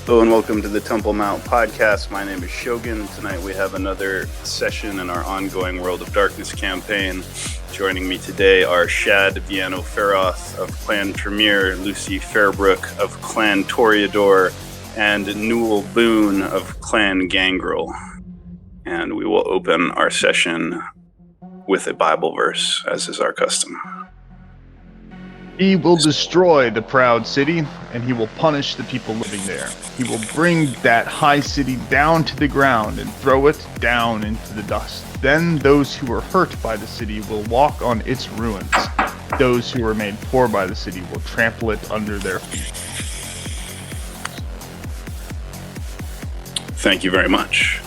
Hello and welcome to the Temple Mount podcast. My name is Shogun. Tonight we have another session in our ongoing World of Darkness campaign. Joining me today are Shad Viano Feroth of Clan Tremere, Lucy Fairbrook of Clan Toreador, and Newell Boone of Clan Gangrel. And we will open our session with a Bible verse, as is our custom. He will destroy the proud city, and he will punish the people living there. He will bring that high city down to the ground and throw it down into the dust. Then those who were hurt by the city will walk on its ruins. Those who were made poor by the city will trample it under their feet. Thank you very much.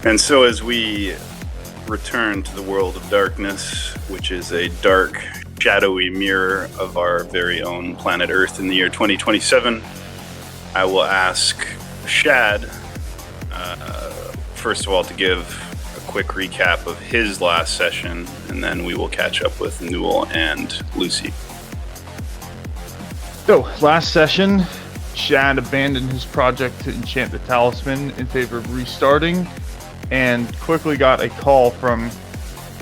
And so as we return to the world of darkness, which is a dark, shadowy mirror of our very own planet Earth in the year 2027, I will ask Shad, first of all, to give a quick recap of his last session, and then we will catch up with Newell and Lucy. So, last session, Shad abandoned his project to enchant the talisman in favor of restarting, and quickly got a call from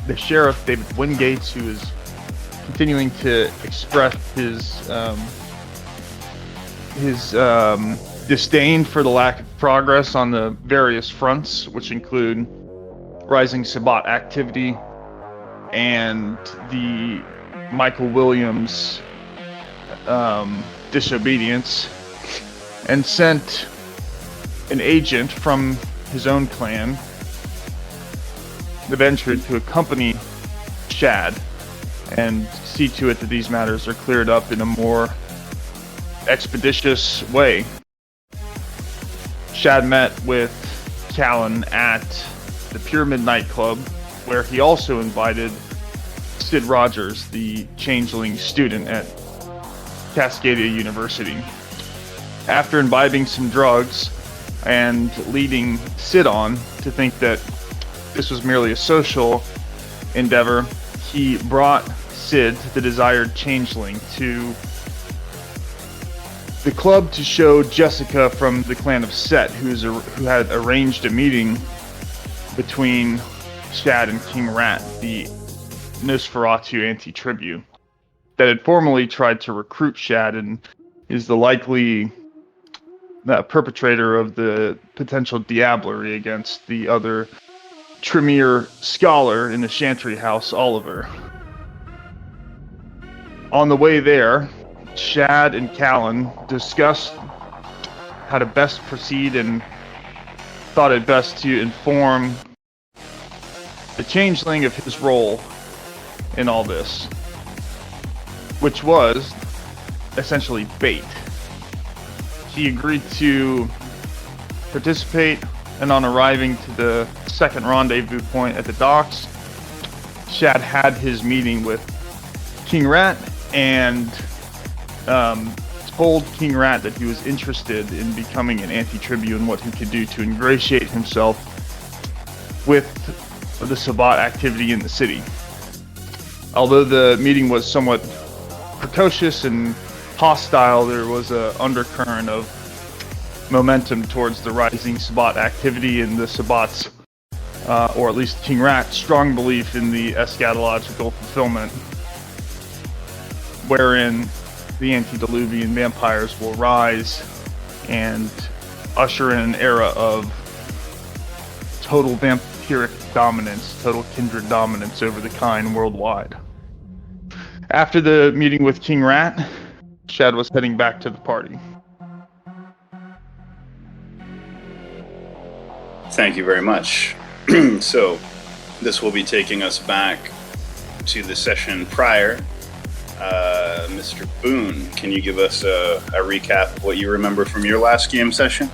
the sheriff, David Wingates, who is continuing to express his disdain for the lack of progress on the various fronts, which include rising Sabbat activity and the Michael Williams disobedience, and sent an agent from his own clan, the Venture, to accompany Shad and see to it that these matters are cleared up in a more expeditious way. Shad met with Callan at the Pyramid nightclub, where he also invited Sid Rogers, the changeling student at Cascadia University. After imbibing some drugs and leading Sid on to think that this was merely a social endeavor, he brought Sid, the desired changeling, to the club to show Jessica from the clan of Set, who had arranged a meeting between Shad and King Rat, the Nosferatu anti-tribu, that had formerly tried to recruit Shad and is the likely perpetrator of the potential diablerie against the other Tremere scholar in the Chantry House, Oliver. On the way there, Shad and Callan discussed how to best proceed and thought it best to inform the changeling of his role in all this, which was essentially bait. He agreed to participate, and on arriving to the second rendezvous point at the docks, Shad had his meeting with King Rat and told King Rat that he was interested in becoming an anti-tribu and what he could do to ingratiate himself with the Sabbat activity in the city. Although the meeting was somewhat precocious and hostile, there was an undercurrent of momentum towards the rising Sabbat activity and the Sabbat's, or at least King Rat's, strong belief in the eschatological fulfillment, wherein the antediluvian vampires will rise and usher in an era of total vampiric dominance, total kindred dominance over the kind worldwide. After the meeting with King Rat, Shad was heading back to the party. Thank you very much. So, this will be taking us back to the session prior. Mr. Boone, can you give us a recap of what you remember from your last game session?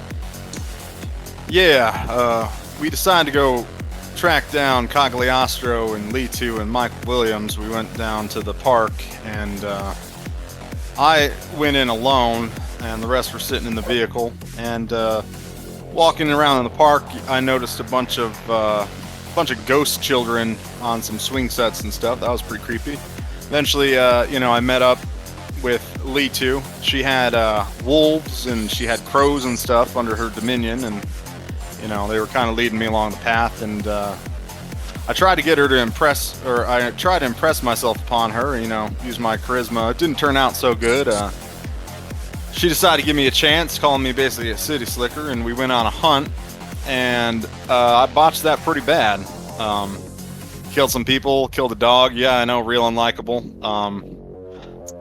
Yeah, we decided to go track down Cagliostro and Litu and Michael Williams. We went down to the park, and I went in alone, and the rest were sitting in the vehicle. And walking around in the park, I noticed a bunch of ghost children on some swing sets and stuff. That was pretty creepy. Eventually, I met up with Lee too. She had wolves and she had crows and stuff under her dominion, and they were kind of leading me along the path. And I tried to get her to impress, or I tried to impress myself upon her. Use my charisma. It didn't turn out so good. She decided to give me a chance, calling me basically a city slicker, and we went on a hunt. And I botched that pretty bad. Killed some people, killed a dog. Yeah, I know, real unlikable.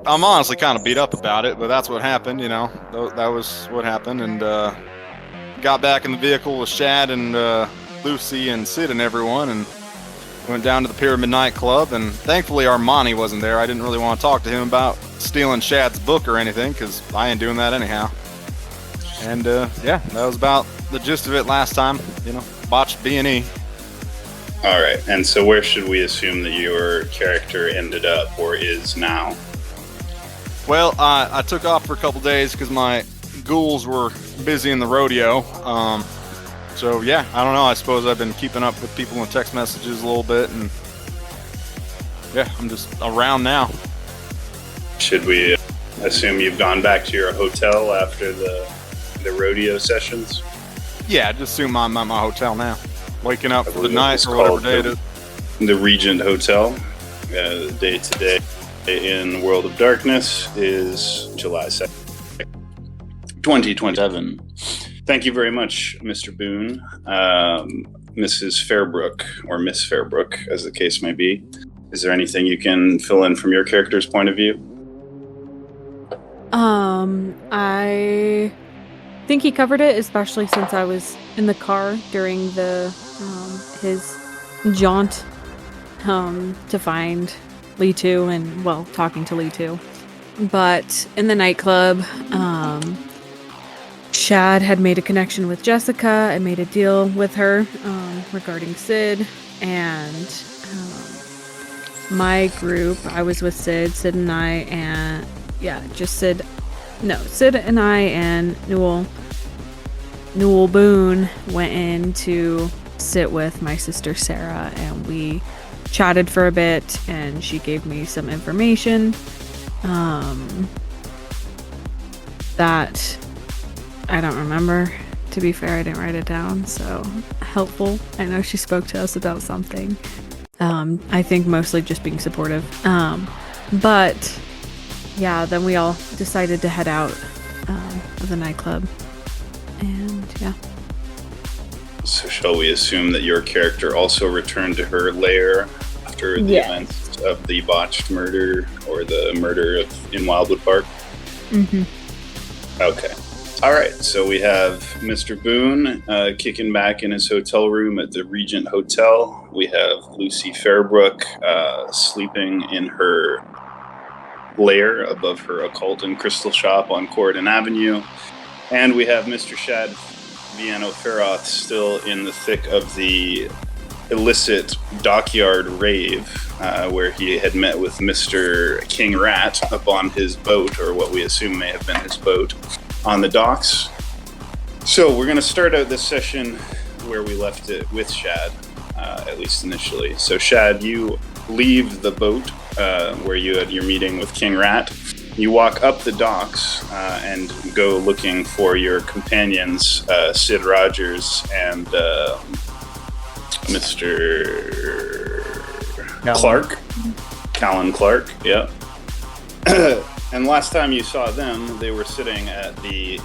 I'm honestly kind of beat up about it, but that's what happened, That was what happened, and got back in the vehicle with Shad and Lucy and Sid and everyone, and went down to the Pyramid nightclub, and thankfully Armani wasn't there. I didn't really want to talk to him about stealing Shad's book or anything, because I ain't doing that anyhow. And yeah, that was about the gist of it last time, botched B&E. All right, and so where should we assume that your character ended up or is now? Well, I took off for a couple days because my ghouls were busy in the rodeo. So yeah, I don't know. I suppose I've been keeping up with people in text messages a little bit, and yeah, I'm just around now. Should we assume you've gone back to your hotel after the rodeo sessions? Yeah, just assume I'm at my hotel now. Waking up for the night or whatever day it is. The Regent Hotel. Day to day in World of Darkness is July 2nd, 2027. Thank you very much, Mr. Boone. Mrs. Fairbrook, or Miss Fairbrook, as the case may be. Is there anything you can fill in from your character's point of view? I think he covered it, especially since I was in the car during his jaunt to find Lee 2 and, well, talking to Lee 2. But in the nightclub, Shad had made a connection with Jessica and made a deal with her regarding Sid. And my group, I was with Sid and I, and Sid and I and Newell Boone went in to sit with my sister Sarah, and we chatted for a bit, and she gave me some information that I don't remember. To be fair, I didn't write it down, so helpful. I know she spoke to us about something. I think mostly just being supportive. But yeah, then we all decided to head out of the nightclub. And yeah. So shall we assume that your character also returned to her lair after the events of the botched murder or the murder in Wildwood Park? Mm-hmm. Okay. All right. So we have Mr. Boone kicking back in his hotel room at the Regent Hotel. We have Lucy Fairbrook sleeping in her lair above her occult and crystal shop on Corydon Avenue. And we have Mr. Shad Viano-Feroth still in the thick of the illicit dockyard rave, where he had met with Mr. King Rat up on his boat, or what we assume may have been his boat, on the docks. So we're going to start out this session where we left it with Shad, at least initially. So Shad, you leave the boat where you had your meeting with King Rat. You walk up the docks and go looking for your companions, Sid Rogers and Mr. Clark. Callan Clark, yeah. And last time you saw them, they were sitting at the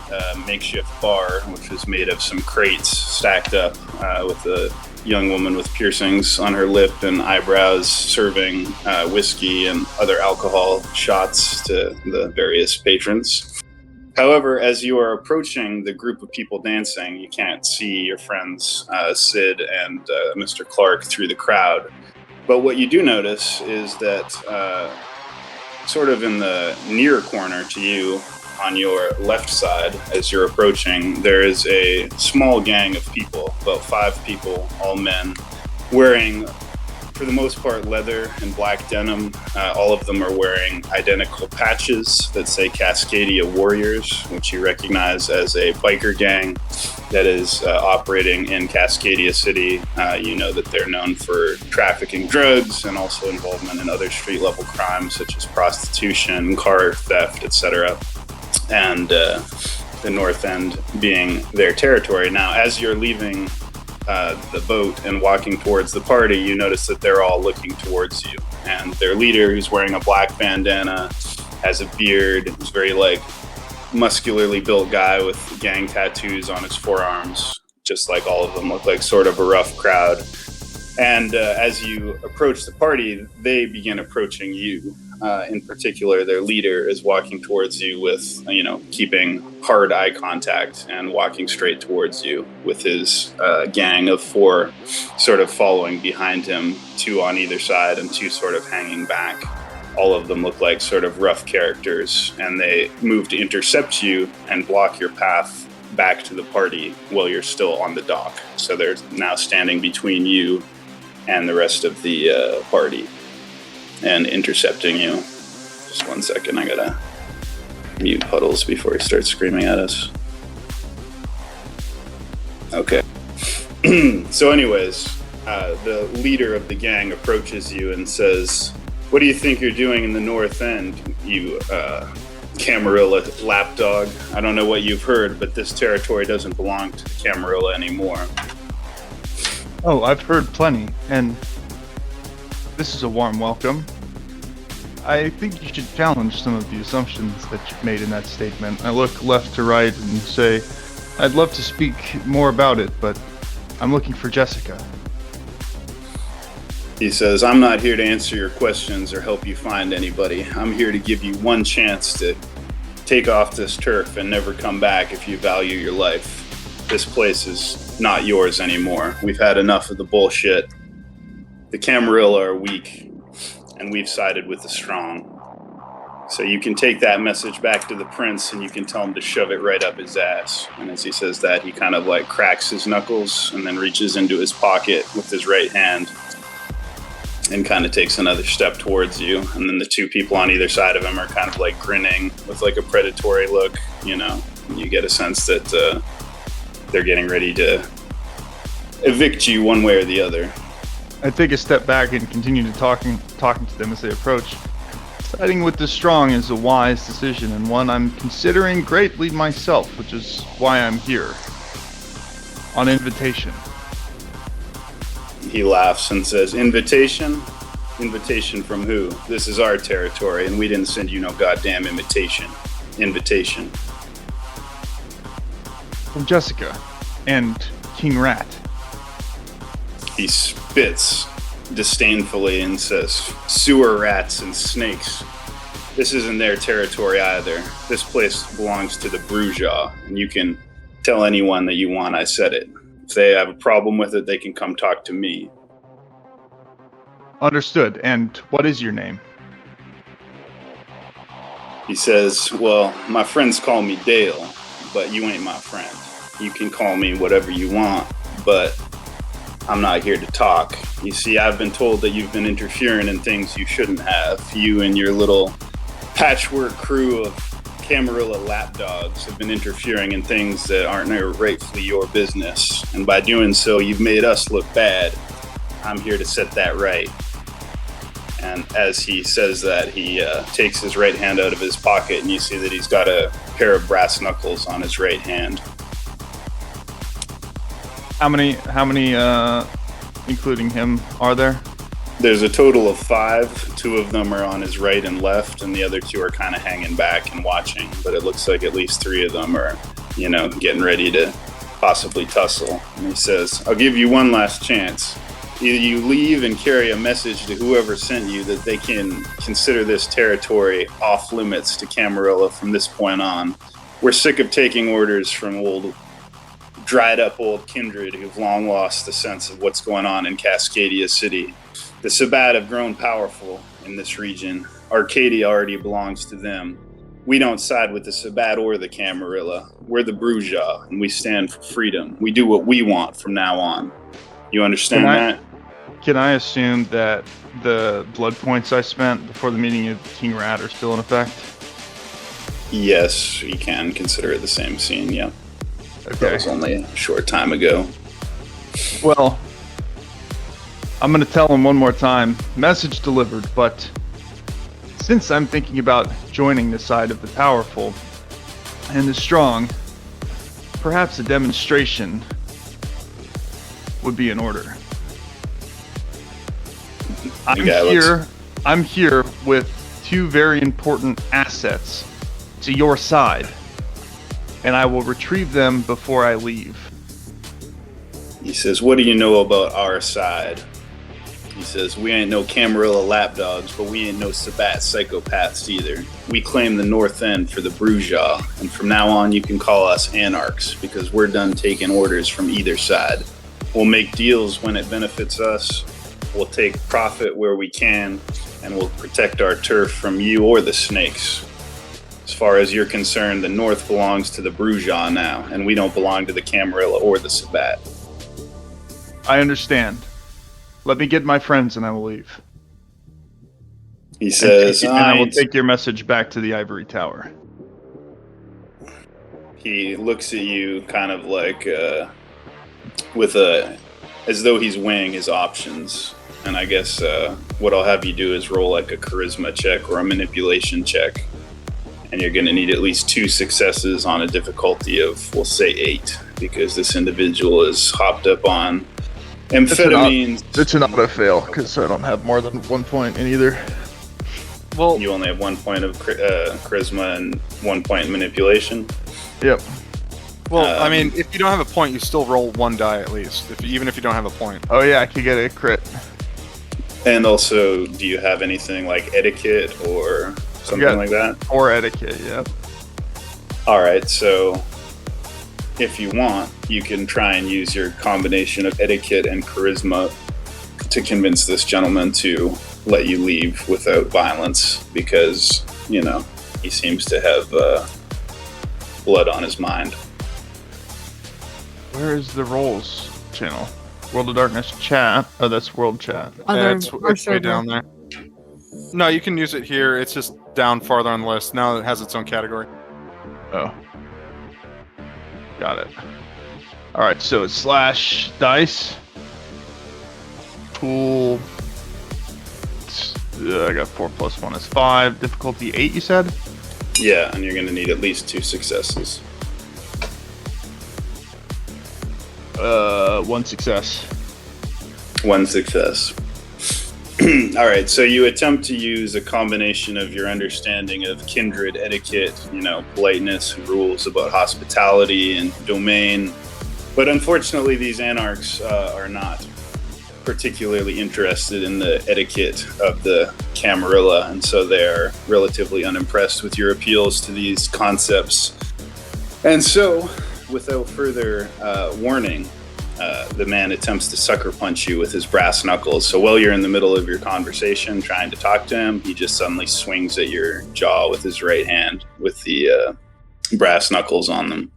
makeshift bar, which was made of some crates stacked up with a young woman with piercings on her lip and eyebrows serving whiskey and other alcohol shots to the various patrons. However, as you are approaching the group of people dancing, you can't see your friends Sid and Mr. Clark through the crowd. But what you do notice is that sort of in the near corner to you, on your left side, as you're approaching, there is a small gang of people, about 5 people, all men, wearing, for the most part, leather and black denim. All of them are wearing identical patches that say Cascadia Warriors, which you recognize as a biker gang. that is operating in Cascadia City. You know that they're known for trafficking drugs and also involvement in other street-level crimes such as prostitution, car theft, etc. And the North End being their territory. Now, as you're leaving the boat and walking towards the party, you notice that they're all looking towards you. And their leader, who's wearing a black bandana, has a beard, is very muscularly built guy with gang tattoos on his forearms, just like all of them look like sort of a rough crowd. And as you approach the party, they begin approaching you. In particular, their leader is walking towards you with, keeping hard eye contact and walking straight towards you with his gang of 4 sort of following behind him, 2 on either side and 2 sort of hanging back. All of them look like sort of rough characters, and they move to intercept you and block your path back to the party while you're still on the dock. So they're now standing between you and the rest of the party and intercepting you. Just 1 second, I gotta mute Puddles before he starts screaming at us. Okay. So anyways, the leader of the gang approaches you and says, "What do you think you're doing in the North End, you Camarilla lapdog? I don't know what you've heard, but this territory doesn't belong to the Camarilla anymore." Oh, I've heard plenty, and this is a warm welcome. I think you should challenge some of the assumptions that you've made in that statement. I look left to right and say, I'd love to speak more about it, but I'm looking for Jessica. He says, "I'm not here to answer your questions or help you find anybody. I'm here to give you one chance to take off this turf and never come back if you value your life. This place is not yours anymore. We've had enough of the bullshit. The Camarilla are weak, and we've sided with the strong. So you can take that message back to the prince and you can tell him to shove it right up his ass." And as he says that, he kind of cracks his knuckles and then reaches into his pocket with his right hand and kind of takes another step towards you. And then the 2 people on either side of him are kind of grinning with a predatory look. You get a sense that they're getting ready to evict you one way or the other. I take a step back and continue to talking to them as they approach. Siding with the strong is a wise decision, and one I'm considering greatly myself, which is why I'm here. On invitation. He laughs and says, "Invitation? Invitation from who? This is our territory, and we didn't send you no goddamn invitation. Invitation." From Jessica and King Rat. He spits disdainfully and says, "Sewer rats and snakes. This isn't their territory either. This place belongs to the Bruja, and you can tell anyone that you want I said it. If they have a problem with it, they can come talk to me." Understood. And what is your name? He says, "Well, my friends call me Dale, but you ain't my friend. You can call me whatever you want, but I'm not here to talk. You see, I've been told that you've been interfering in things you shouldn't have. You and your little patchwork crew of Camarilla lapdogs have been interfering in things that aren't rightfully your business. And by doing so, you've made us look bad. I'm here to set that right." And as he says that, he takes his right hand out of his pocket, and you see that he's got a pair of brass knuckles on his right hand. How many, including him, are there? There's a total of 5. 2 of them are on his right and left, and the other 2 are kind of hanging back and watching. But it looks like at least 3 of them are, getting ready to possibly tussle. And he says, "I'll give you one last chance. Either you leave and carry a message to whoever sent you that they can consider this territory off limits to Camarilla from this point on. We're sick of taking orders from dried up old kindred who've long lost the sense of what's going on in Cascadia City. The Sabbat have grown powerful in this region. Arcadia already belongs to them. We don't side with the Sabbat or the Camarilla. We're the Bruja, and we stand for freedom. We do what we want from now on. You understand that?" Can I assume that the blood points I spent before the meeting of King Rat are still in effect? Yes, you can consider it the same scene, yeah. That Okay. was only a short time ago. Well, I'm going to tell him one more time. Message delivered, but since I'm thinking about joining the side of the powerful and the strong, perhaps a demonstration would be in order. I'm here with 2 very important assets to your side, and I will retrieve them before I leave. He says, "What do you know about our side?" He says, "We ain't no Camarilla lapdogs, but we ain't no Sabat psychopaths either. We claim the North End for the Bruja, and from now on you can call us anarchs, because we're done taking orders from either side. We'll make deals when it benefits us, we'll take profit where we can, and we'll protect our turf from you or the snakes. As far as you're concerned, the North belongs to the Bruja now, and we don't belong to the Camarilla or the Sabat." I understand. Let me get my friends and I will leave. He says, and I will take your message back to the Ivory Tower. He looks at you kind of like as though he's weighing his options. And I guess what I'll have you do is roll like a charisma check or a manipulation check. And you're going to need at least 2 successes on a difficulty of, we'll say 8, because this individual is hopped up on amphetamines. It's an auto fail because I don't have more than 1 point in either. Well, You only have 1 point of charisma and 1 point in manipulation. Yep. I mean, if you don't have a point, you still roll 1 die at least, even if you don't have a point. Oh yeah, I could get a crit. And also, do you have anything like etiquette or something like that? Or etiquette, yeah. All right, so if you want, you can try and use your combination of etiquette and charisma to convince this gentleman to let you leave without violence, because, you know, he seems to have blood on his mind. Where is the roles channel? World of Darkness chat. Oh, that's World Chat. It's way down there. No, you can use it here. It's just down farther on the list. Now it has its own category. Oh. Got it. Alright, so it's /dice. Pool. I got 4 + 1 is 5. Difficulty 8, you said? Yeah, and you're going to need at least 2 successes. 1 success. 1 success. All right, so you attempt to use a combination of your understanding of kindred etiquette, you know, politeness, rules about hospitality and domain. But unfortunately, these anarchs are not particularly interested in the etiquette of the Camarilla, and so they're relatively unimpressed with your appeals to these concepts. And so, without further warning, the man attempts to sucker punch you with his brass knuckles. So while you're in the middle of your conversation trying to talk to him, he just suddenly swings at your jaw with his right hand with the brass knuckles on them.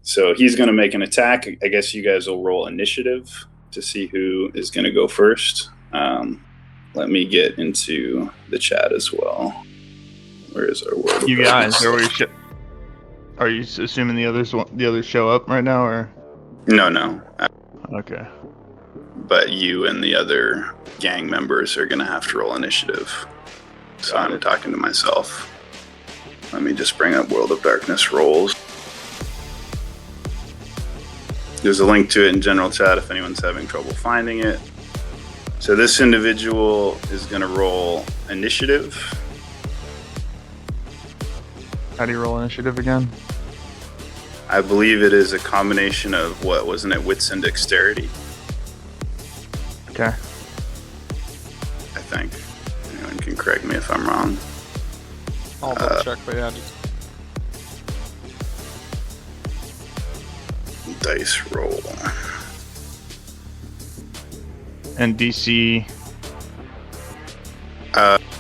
So he's going to make an attack. I guess you guys will roll initiative to see who is going to go first. Let me get into the chat as well. Where is our word? You guys, are you assuming the others show up right now, or? No. Okay. But you and the other gang members are going to have to roll initiative. So I'm talking to myself. Let me just bring up World of Darkness rolls. There's a link to it in general chat if anyone's having trouble finding it. So this individual is going to roll initiative. How do you roll initiative again? I believe it is a combination of, wasn't it wits and dexterity? Okay. I think. Anyone can correct me if I'm wrong. I'll double check, but yeah. Dice roll. And DC.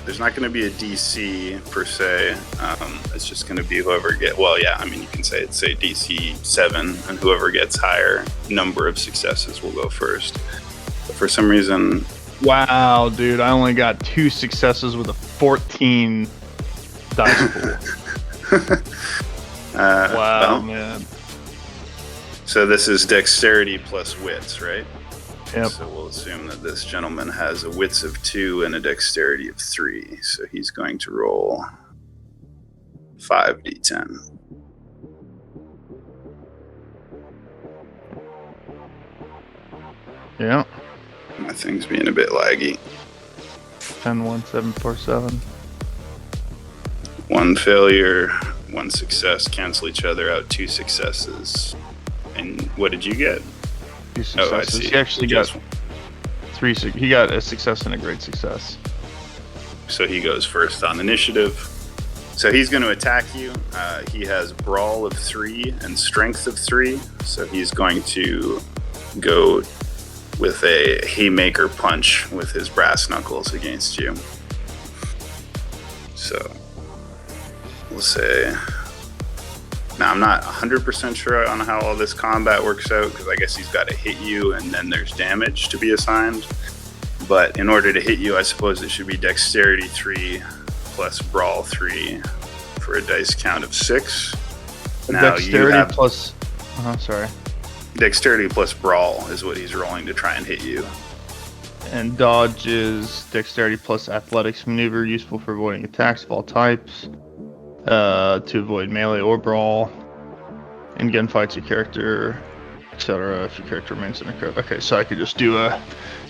There's not going to be a DC per se. It's just going to be whoever you can say DC 7, and whoever gets higher number of successes will go first. But for some reason, Wow, dude, I only got 2 successes with a 14 dice pool. Wow, well, man. So this is dexterity plus wits, right? Yep. So we'll assume that this gentleman has a wits of 2 and a dexterity of 3. So he's going to roll 5d10. Yeah. My thing's being a bit laggy. 10, 1, 7, 4, 7. 1 failure, 1 success, cancel each other out, 2 successes. And what did you get? 2 Oh, I successes. see. He actually got Just- 3. He got a success and a great success. So he goes first on initiative. So he's going to attack you. He has brawl of 3 and strength of 3. So he's going to go with a haymaker punch with his brass knuckles against you. So we'll say. Now I'm not 100% sure on how all this combat works out, because I guess he's got to hit you and then there's damage to be assigned. But in order to hit you, I suppose it should be dexterity 3 plus brawl 3 for a dice count of 6. Now you Dexterity have plus. Sorry. dexterity plus brawl is what he's rolling to try and hit you. And dodge is dexterity plus athletics maneuver, useful for avoiding attacks of all types. To avoid melee or brawl. In gunfights, your character, etc. If your character remains in a crowd. Okay, so I could just do a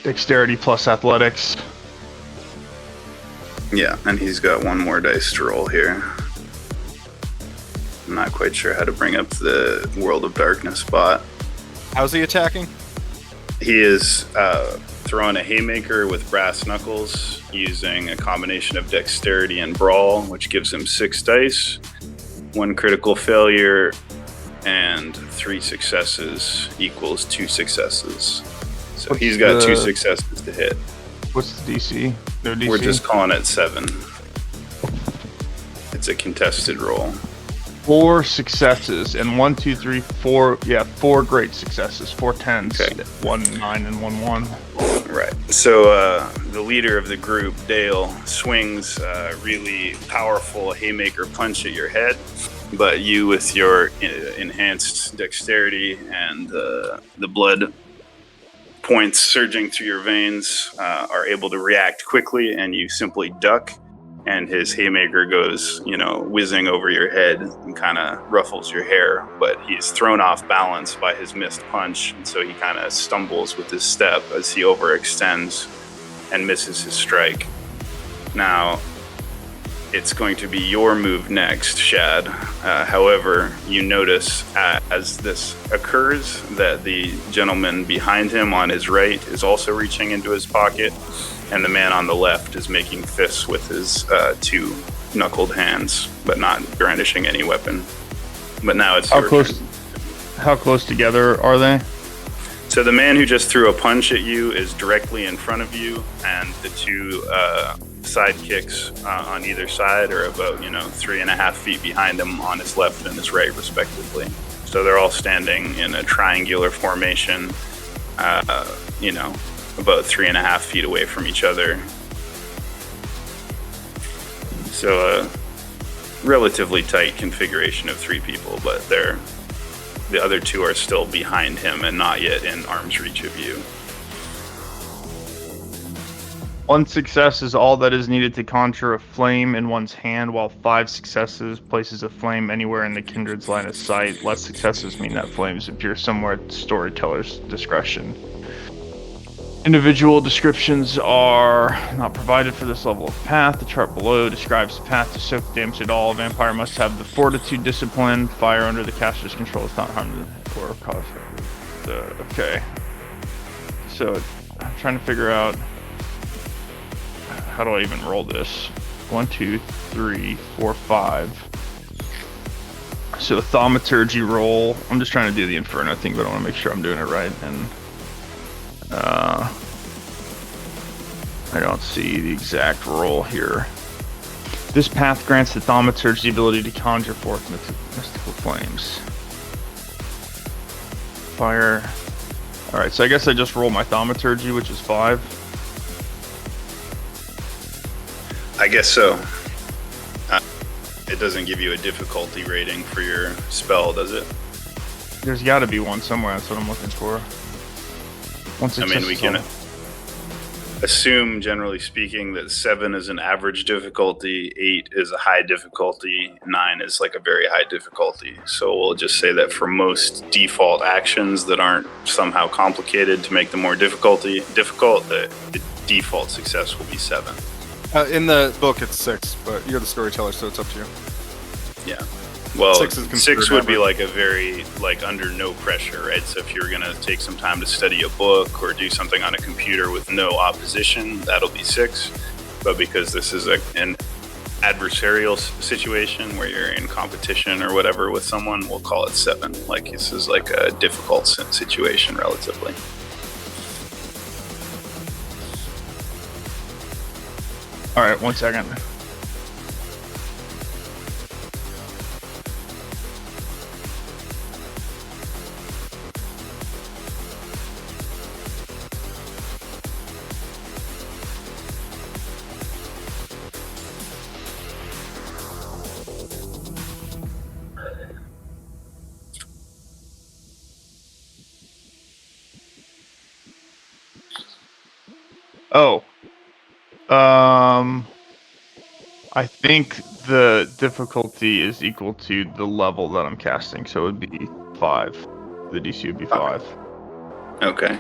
dexterity plus athletics. Yeah, and he's got 1 more dice to roll here. I'm not quite sure how to bring up the World of Darkness bot. How's he attacking? He is throwing a haymaker with brass knuckles using a combination of dexterity and brawl, which gives him 6 dice, 1 critical failure, and 3 successes equals 2 successes. So What's he's got the- 2 successes to hit. What's the DC? No DC. We're just calling it 7. It's a contested roll. 4 successes and 1, 2, 3, 4. Yeah, 4 great successes. 4 tens. Okay. 1 9 and 1 1. Right. So the leader of the group, Dale, swings a really powerful haymaker punch at your head, but you, with your enhanced dexterity and the blood points surging through your veins, are able to react quickly, and you simply duck, and his haymaker goes, whizzing over your head and kind of ruffles your hair, but he's thrown off balance by his missed punch, and so he kind of stumbles with his step as he overextends and misses his strike. Now, it's going to be your move next, Shad. However, you notice as this occurs that the gentleman behind him on his right is also reaching into his pocket, and the man on the left is making fists with his 2 knuckled hands, but not brandishing any weapon. But now it's your turn. How close together are they? So the man who just threw a punch at you is directly in front of you, and the 2 sidekicks on either side are about 3.5 feet behind him on his left and his right, respectively. So they're all standing in a triangular formation, about 3.5 feet away from each other. So a relatively tight configuration of 3 people, but the other 2 are still behind him and not yet in arm's reach of you. 1 success is all that is needed to conjure a flame in one's hand, while 5 successes places a flame anywhere in the kindred's line of sight. Less successes mean that flames appear somewhere at the storyteller's discretion. Individual descriptions are not provided for this level of path. The chart below describes the path to soak damage at all. A vampire must have the fortitude discipline. Fire under the caster's control is not harmed or cause. Okay. So I'm trying to figure out how do I even roll this. 1, 2, 3, 4, 5. So thaumaturgy roll. I'm just trying to do the Inferno thing, but I want to make sure I'm doing it right. And I don't see the exact roll here. This path grants the thaumaturge the ability to conjure forth mystical flames. Fire. Alright, so I guess I just roll my thaumaturgy, which is 5. I guess so. It doesn't give you a difficulty rating for your spell, does it? There's got to be one somewhere. That's what I'm looking for. One I success mean, we is can all. assume, generally speaking, that 7 is an average difficulty, 8 is a high difficulty, 9 is like a very high difficulty. So we'll just say that for most default actions that aren't somehow complicated to make them more difficult, the default success will be 7. In the book, it's 6, but you're the storyteller, so it's up to you. Yeah. Well, 6 is 6 considered would be average. like a very, like, under no pressure, right? So if you're going to take some time to study a book or do something on a computer with no opposition, that'll be 6. But because this is an adversarial situation where you're in competition or whatever with someone, we'll call it 7. Like, this is like a difficult situation relatively. All right, 1 second. Oh. I think the difficulty is equal to the level that I'm casting, so it would be 5. The DC would be 5. Okay.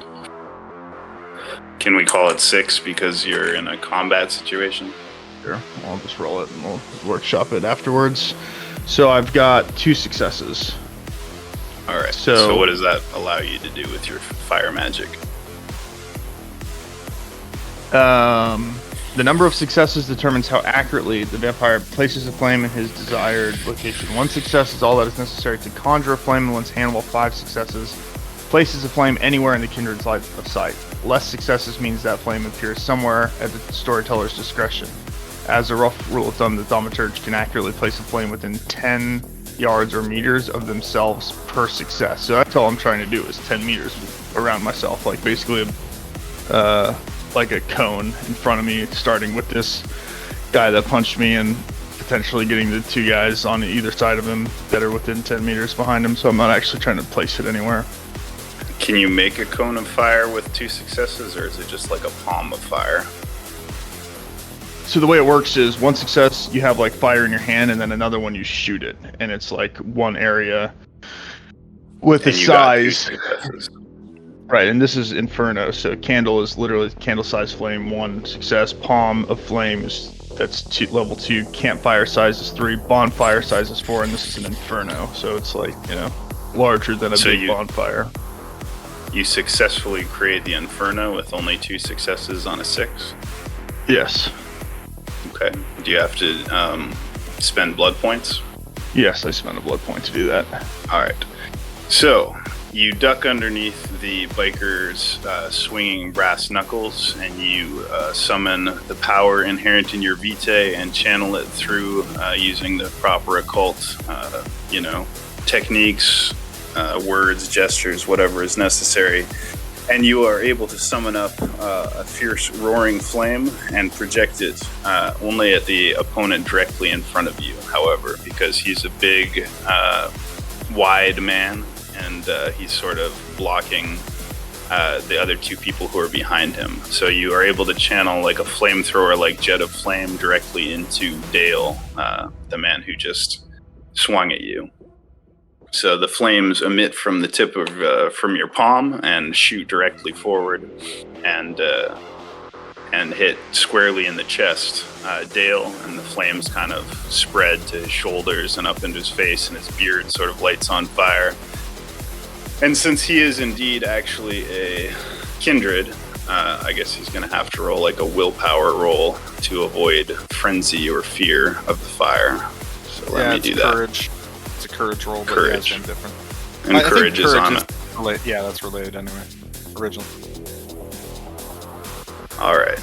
Can we call it 6 because you're in a combat situation? Sure. I'll just roll it and we'll workshop it afterwards. So I've got 2 successes. All right. So- So what does that allow you to do with your fire magic? The number of successes determines how accurately the vampire places a flame in his desired location. 1 success is all that is necessary to conjure a flame in one's hand, while 5 successes places a flame anywhere in the kindred's line of sight. Less successes means that flame appears somewhere at the storyteller's discretion. As a rough rule of thumb, the thaumaturge can accurately place a flame within 10 yards or meters of themselves per success. So that's all I'm trying to do is 10 meters around myself, like basically like a cone in front of me, starting with this guy that punched me and potentially getting the 2 guys on either side of him that are within 10 meters behind him. So I'm not actually trying to place it anywhere. Can you make a cone of fire with 2 successes, or is it just like a palm of fire? So the way it works is 1 success, you have like fire in your hand, and then another one you shoot it, and it's like 1 area with a And you got 2 size. successes. Right, and this is Inferno, so candle is literally candle-sized flame, 1 success. Palm of flame that's level 2. Campfire size is 3. Bonfire size is 4, and this is an Inferno, so it's like, larger than a So big you- bonfire. You successfully create the Inferno with only 2 successes on a 6. Yes. Okay. Do you have to spend blood points? Yes, I spent a blood point to do that. All right. So you duck underneath the biker's swinging brass knuckles, and you summon the power inherent in your vitae and channel it through using the proper occult, techniques, words, gestures, whatever is necessary. And you are able to summon up a fierce roaring flame and project it only at the opponent directly in front of you, however, because he's a big, wide man, and he's sort of blocking the other 2 people who are behind him. So you are able to channel like a flamethrower, like jet of flame, directly into Dale, the man who just swung at you. So the flames emit from the tip of from your palm and shoot directly forward, and hit squarely in the chest, Dale, and the flames kind of spread to his shoulders and up into his face, and his beard sort of lights on fire. And since he is indeed actually a kindred, I guess he's going to have to roll like a willpower roll to avoid frenzy or fear of the fire. So let me do that. Courage. It's a courage roll, but Courage. yeah, it's different. And I think courage is on it. Yeah, that's related anyway. Original. All right.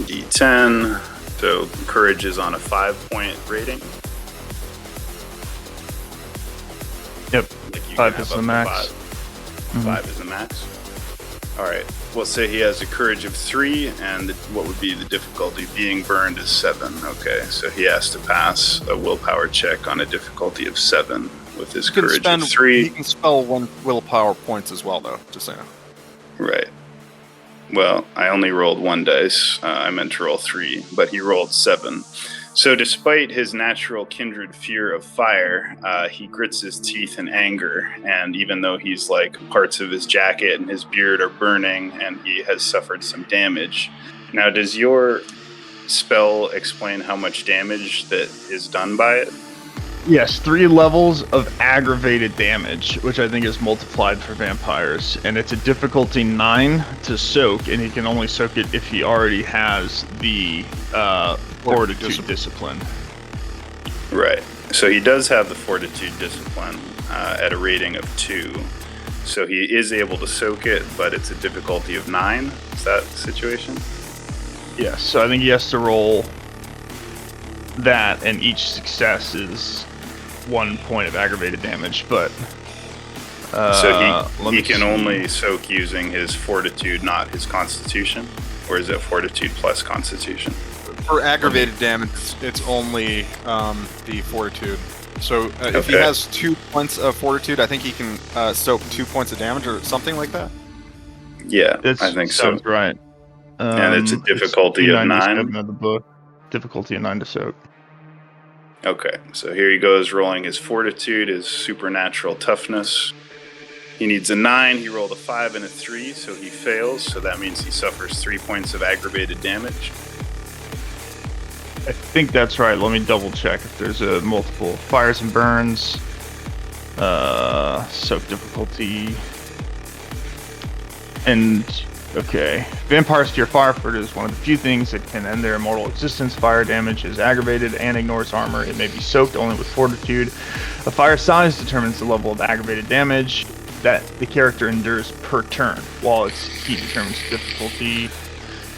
D10. So courage is on a 5-point rating. Yep. Like you 5 can is have the up to max. 5. 5 is the max. All right. We'll say he has a courage of 3, and what would be the difficulty? Being burned is 7. Okay, so he has to pass a willpower check on a difficulty of 7 with his courage of 3. He can spell 1 willpower points as well, though. Just saying. Right. Well, I only rolled 1 dice. I meant to roll 3, but he rolled 7. So despite his natural kindred fear of fire, he grits his teeth in anger, and even though he's like parts of his jacket and his beard are burning and he has suffered some damage. Now, does your spell explain how much damage that is done by it? Yes, 3 levels of aggravated damage, which I think is multiplied for vampires, and it's a difficulty 9 to soak, and he can only soak it if he already has the fortitude discipline. Right. So he does have the fortitude discipline at a rating of 2. So he is able to soak it, but it's a difficulty of 9. Is that the situation? Yes, so I think he has to roll that, and each success is 1 point of aggravated damage, but so he can only soak using his fortitude, not his constitution? Or is it fortitude plus constitution? For aggravated damage, it's only the fortitude. So if he has 2 points of fortitude, I think he can soak 2 points of damage or something like that. Yeah, I think so. Sounds right. And it's a difficulty of 9. Of the book. Difficulty of 9 to soak. Okay, so here he goes rolling his fortitude, his supernatural toughness. He needs a 9, he rolled a 5 and a 3, so he fails, so that means he suffers 3 points of aggravated damage. I think that's right. Let me double check if there's a multiple. Fires and burns. Soak difficulty. And, okay. Vampire Steer Firefoot is one of the few things that can end their immortal existence. Fire damage is aggravated and ignores armor. It may be soaked only with fortitude. A fire size determines the level of aggravated damage that the character endures per turn, while its heat determines the difficulty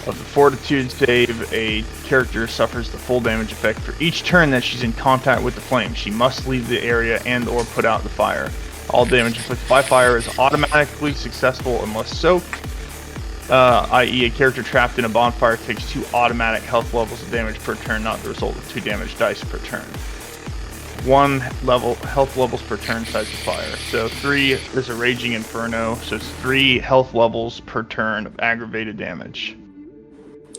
of the fortitude save. A character suffers the full damage effect for each turn that she's in contact with the flame. She must leave the area and or put out the fire. All damage inflicted by fire is automatically successful unless soaked, i.e. a character trapped in a bonfire takes 2 automatic health levels of damage per turn, not the result of 2 damage dice per turn. 1 level health levels per turn size of fire. So 3 is a Raging Inferno, so it's 3 health levels per turn of aggravated damage.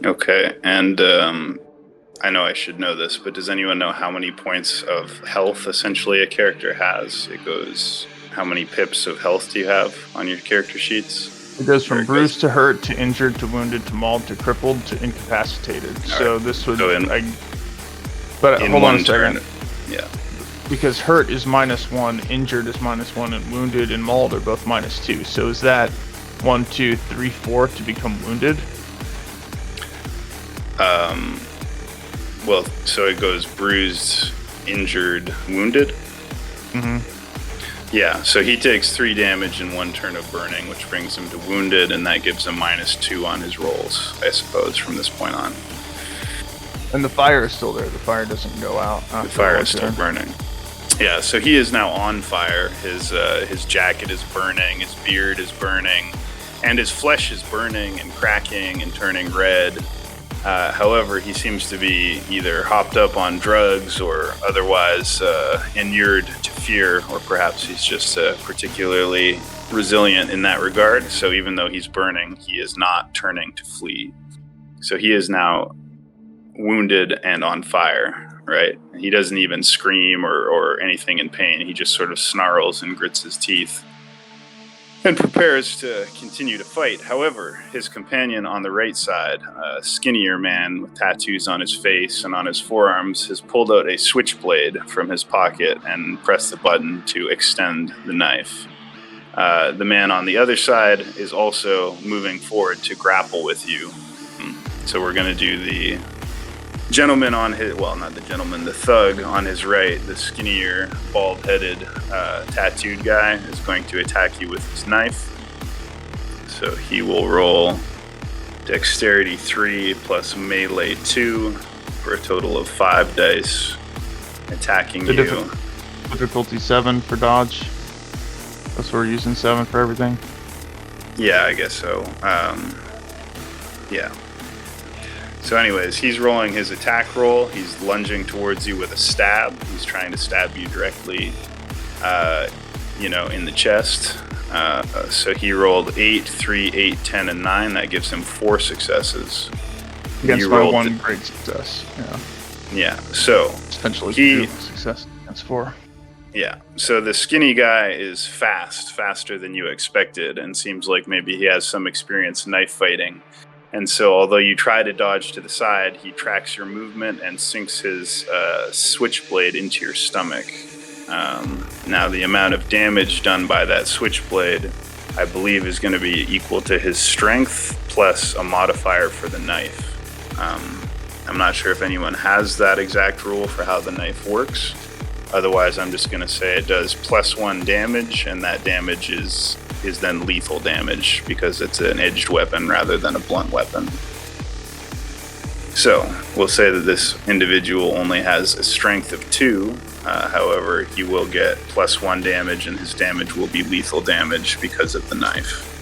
Okay, and I know I should know this, but does anyone know how many points of health essentially a character has? It goes, how many pips of health do you have on your character sheets? It goes from bruised to hurt to injured to wounded to mauled to crippled to incapacitated. So this would, but hold on a second. Yeah. Because hurt is -1, injured is -1, and wounded and mauled are both -2. So is that 1, 2, 3, 4 to become wounded? Well, so it goes bruised, injured, wounded? Mm-hmm. Yeah, so he takes 3 damage in 1 turn of burning, which brings him to wounded, and that gives him -2 on his rolls, I suppose, from this point on. And the fire is still there. The fire doesn't go out. The fire is still burning. Yeah, so he is now on fire. His jacket is burning, his beard is burning, and his flesh is burning and cracking and turning red. However, he seems to be either hopped up on drugs or otherwise inured to fear, or perhaps he's just particularly resilient in that regard. So even though he's burning, he is not turning to flee. So he is now wounded and on fire, right? He doesn't even scream or anything in pain. He just sort of snarls and grits his teeth and prepares to continue to fight. However, his companion on the right side, a skinnier man with tattoos on his face and on his forearms, has pulled out a switchblade from his pocket and pressed the button to extend the knife. The man on the other side is also moving forward to grapple with you. So we're going to do the gentleman on his, well, not the gentleman, the thug on his right, the skinnier, bald-headed, tattooed guy is going to attack you with his knife. So he will roll dexterity 3 plus melee 2 for a total of 5 dice, attacking you. Difficulty 7 for dodge. That's what we're using, 7 for everything. Yeah, I guess so. Yeah. So anyways, he's rolling his attack roll. He's lunging towards you with a stab. He's trying to stab you directly, in the chest. So he rolled 8, 3, 8, 10, and 9. That gives him 4 successes. Against You my rolled one great success. Yeah. Yeah, so Essentially He- 2 success against 4. yeah, so the skinny guy is faster than you expected, and seems like maybe he has some experience knife fighting. And so, although you try to dodge to the side, he tracks your movement and sinks his switchblade into your stomach. Now, the amount of damage done by that switchblade, I believe, is going to be equal to his strength plus a modifier for the knife. I'm not sure if anyone has that exact rule for how the knife works. Otherwise, I'm just going to say it does +1 damage, and that damage is then lethal damage because it's an edged weapon rather than a blunt weapon. So, we'll say that this individual only has a strength of 2. However, he will get +1 damage, and his damage will be lethal damage because of the knife.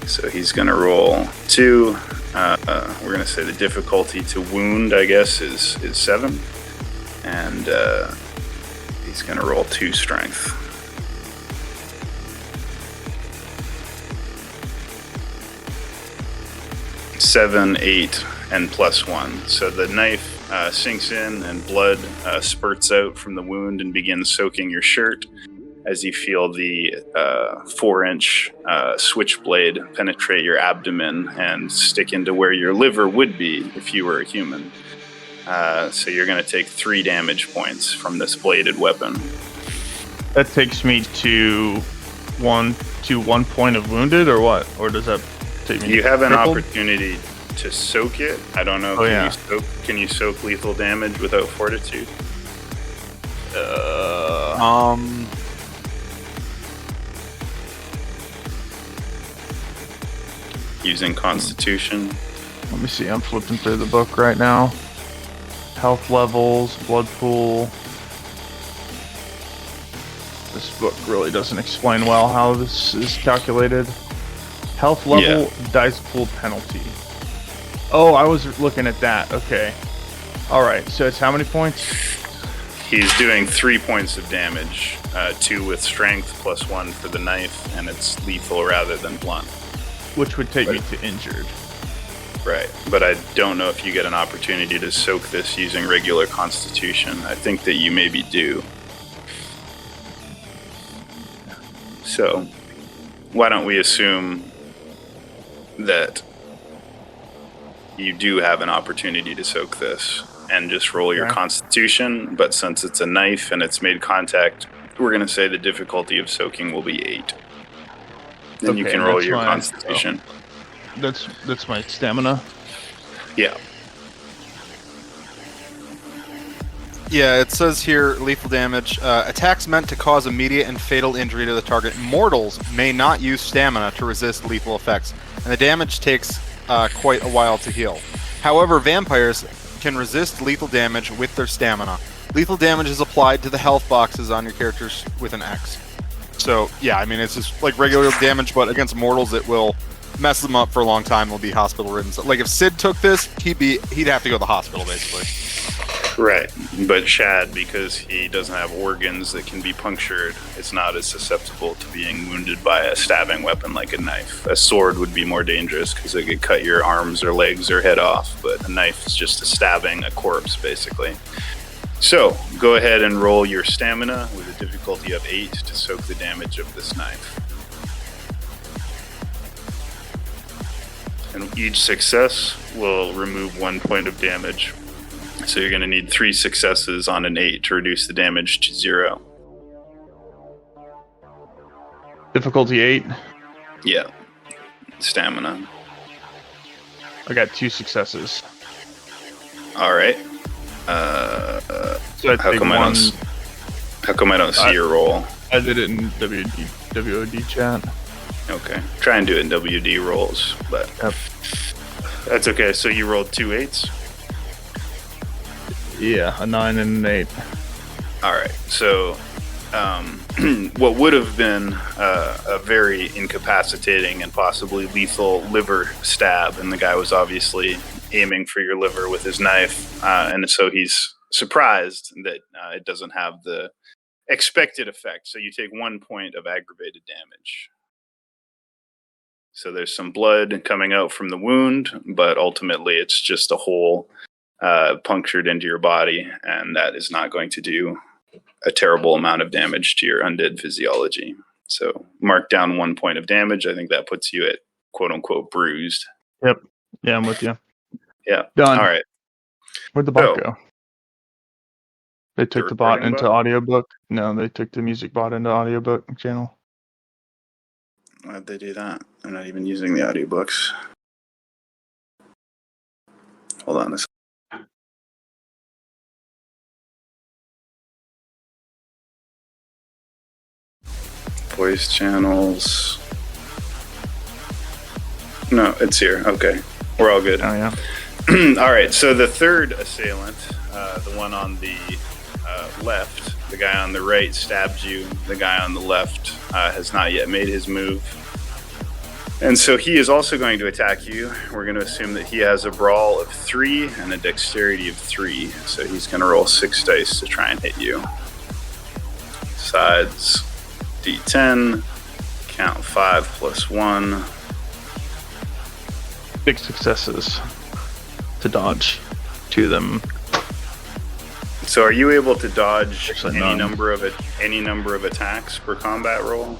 So he's going to roll 2. We're going to say the difficulty to wound, I guess, is 7. And he's going to roll 2 strength. Seven, 8, and +1. So the knife sinks in, and blood spurts out from the wound and begins soaking your shirt as you feel the 4-inch switchblade penetrate your abdomen and stick into where your liver would be if you were a human. So you're going to take 3 damage points from this bladed weapon. That takes me to 1 point of wounded, or what? Or does that take me? You have an crippled? opportunity to soak it. I don't know. Can you soak lethal damage without fortitude? Using Constitution. Let me see. I'm flipping through the book right now. Health levels, blood pool. This book really doesn't explain well how this is calculated. Health level, dice pool penalty. Oh, I was looking at that. Okay. Alright, so it's how many points? He's doing 3 points of damage, 2 with strength +1 for the knife, and it's lethal rather than blunt. Which would take me to injured. Right, but I don't know if you get an opportunity to soak this using regular Constitution. I think that you maybe do. So, why don't we assume that you do have an opportunity to soak this and just roll your Okay. Constitution, but since it's a knife and it's made contact, we're going to say the difficulty of soaking will be 8. Then you Okay, can roll that's your fine. Constitution. That's my stamina. Yeah. Yeah, it says here lethal damage. Attacks meant to cause immediate and fatal injury to the target. Mortals may not use stamina to resist lethal effects, and the damage takes quite a while to heal. However, vampires can resist lethal damage with their stamina. Lethal damage is applied to the health boxes on your characters with an X. So, yeah, I mean, it's just like regular damage, but against mortals, it will mess them up for a long time. Will be hospital-ridden. So, like, if Sid took this, he'd have to go to the hospital, basically. Right, but Shad, because he doesn't have organs that can be punctured, is not as susceptible to being wounded by a stabbing weapon like a knife. A sword would be more dangerous because it could cut your arms or legs or head off, but a knife is just stabbing a corpse, basically. So, go ahead and roll your stamina with a difficulty of 8 to soak the damage of this knife. And each success will remove 1 point of damage. So you're going to need 3 successes on an 8 to reduce the damage to 0. Difficulty 8. Yeah. Stamina. I got 2 successes. Alright. So I How take come I don't see your roll? I did it in WOD chat. Okay. Try and do it in WD rolls, but Yep. that's okay. So you rolled 2 8s? Yeah, a 9 and an 8. Alright. So what would have been a very incapacitating and possibly lethal liver stab, and the guy was obviously aiming for your liver with his knife, and so he's surprised that it doesn't have the expected effect. So you take 1 point of aggravated damage. So there's some blood coming out from the wound, but ultimately it's just a hole punctured into your body, and that is not going to do a terrible amount of damage to your undead physiology. So mark down 1 point of damage. I think that puts you at quote unquote bruised. Yep. Yeah, I'm with you. Yeah. Done. All right. Where'd the bot go? They took the bot recording into bot? audiobook. No, they took the music bot into audiobook channel. Why'd they do that? I'm not even using the audiobooks. Hold on a second. Voice channels. No, it's here. Okay. We're all good. Oh, yeah. All right. So the third assailant, the one on the left, the guy on the right stabs you. The guy on the left has not yet made his move. And so he is also going to attack you. We're going to assume that he has a brawl of 3 and a dexterity of 3. So he's going to roll 6 dice to try and hit you. Sides D10, count 5 plus 1. 6 successes to dodge 2 of them. So are you able to dodge Actually, any none. number of attacks per combat roll?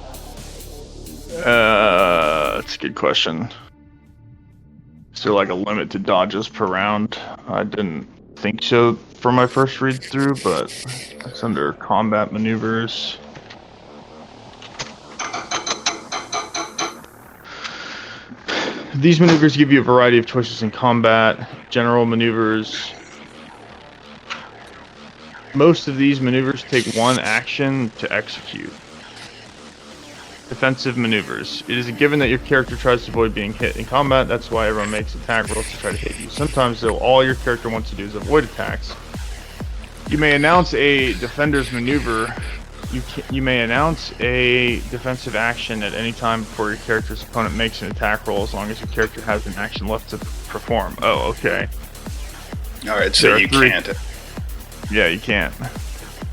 That's a good question. Is there like a limit to dodges per round? I didn't think so for my first read through, but it's under combat maneuvers. These maneuvers give you a variety of choices in combat. General maneuvers. Most of these maneuvers take 1 action to execute. Defensive maneuvers. It is a given that your character tries to avoid being hit in combat. That's why everyone makes attack rolls to try to hit you. Sometimes, though, all your character wants to do is avoid attacks. You may announce a defender's maneuver. You may announce a defensive action at any time before your character's opponent makes an attack roll, as long as your character has an action left to perform. Oh, okay. All right, so There are you 3. can't. Yeah, you can't.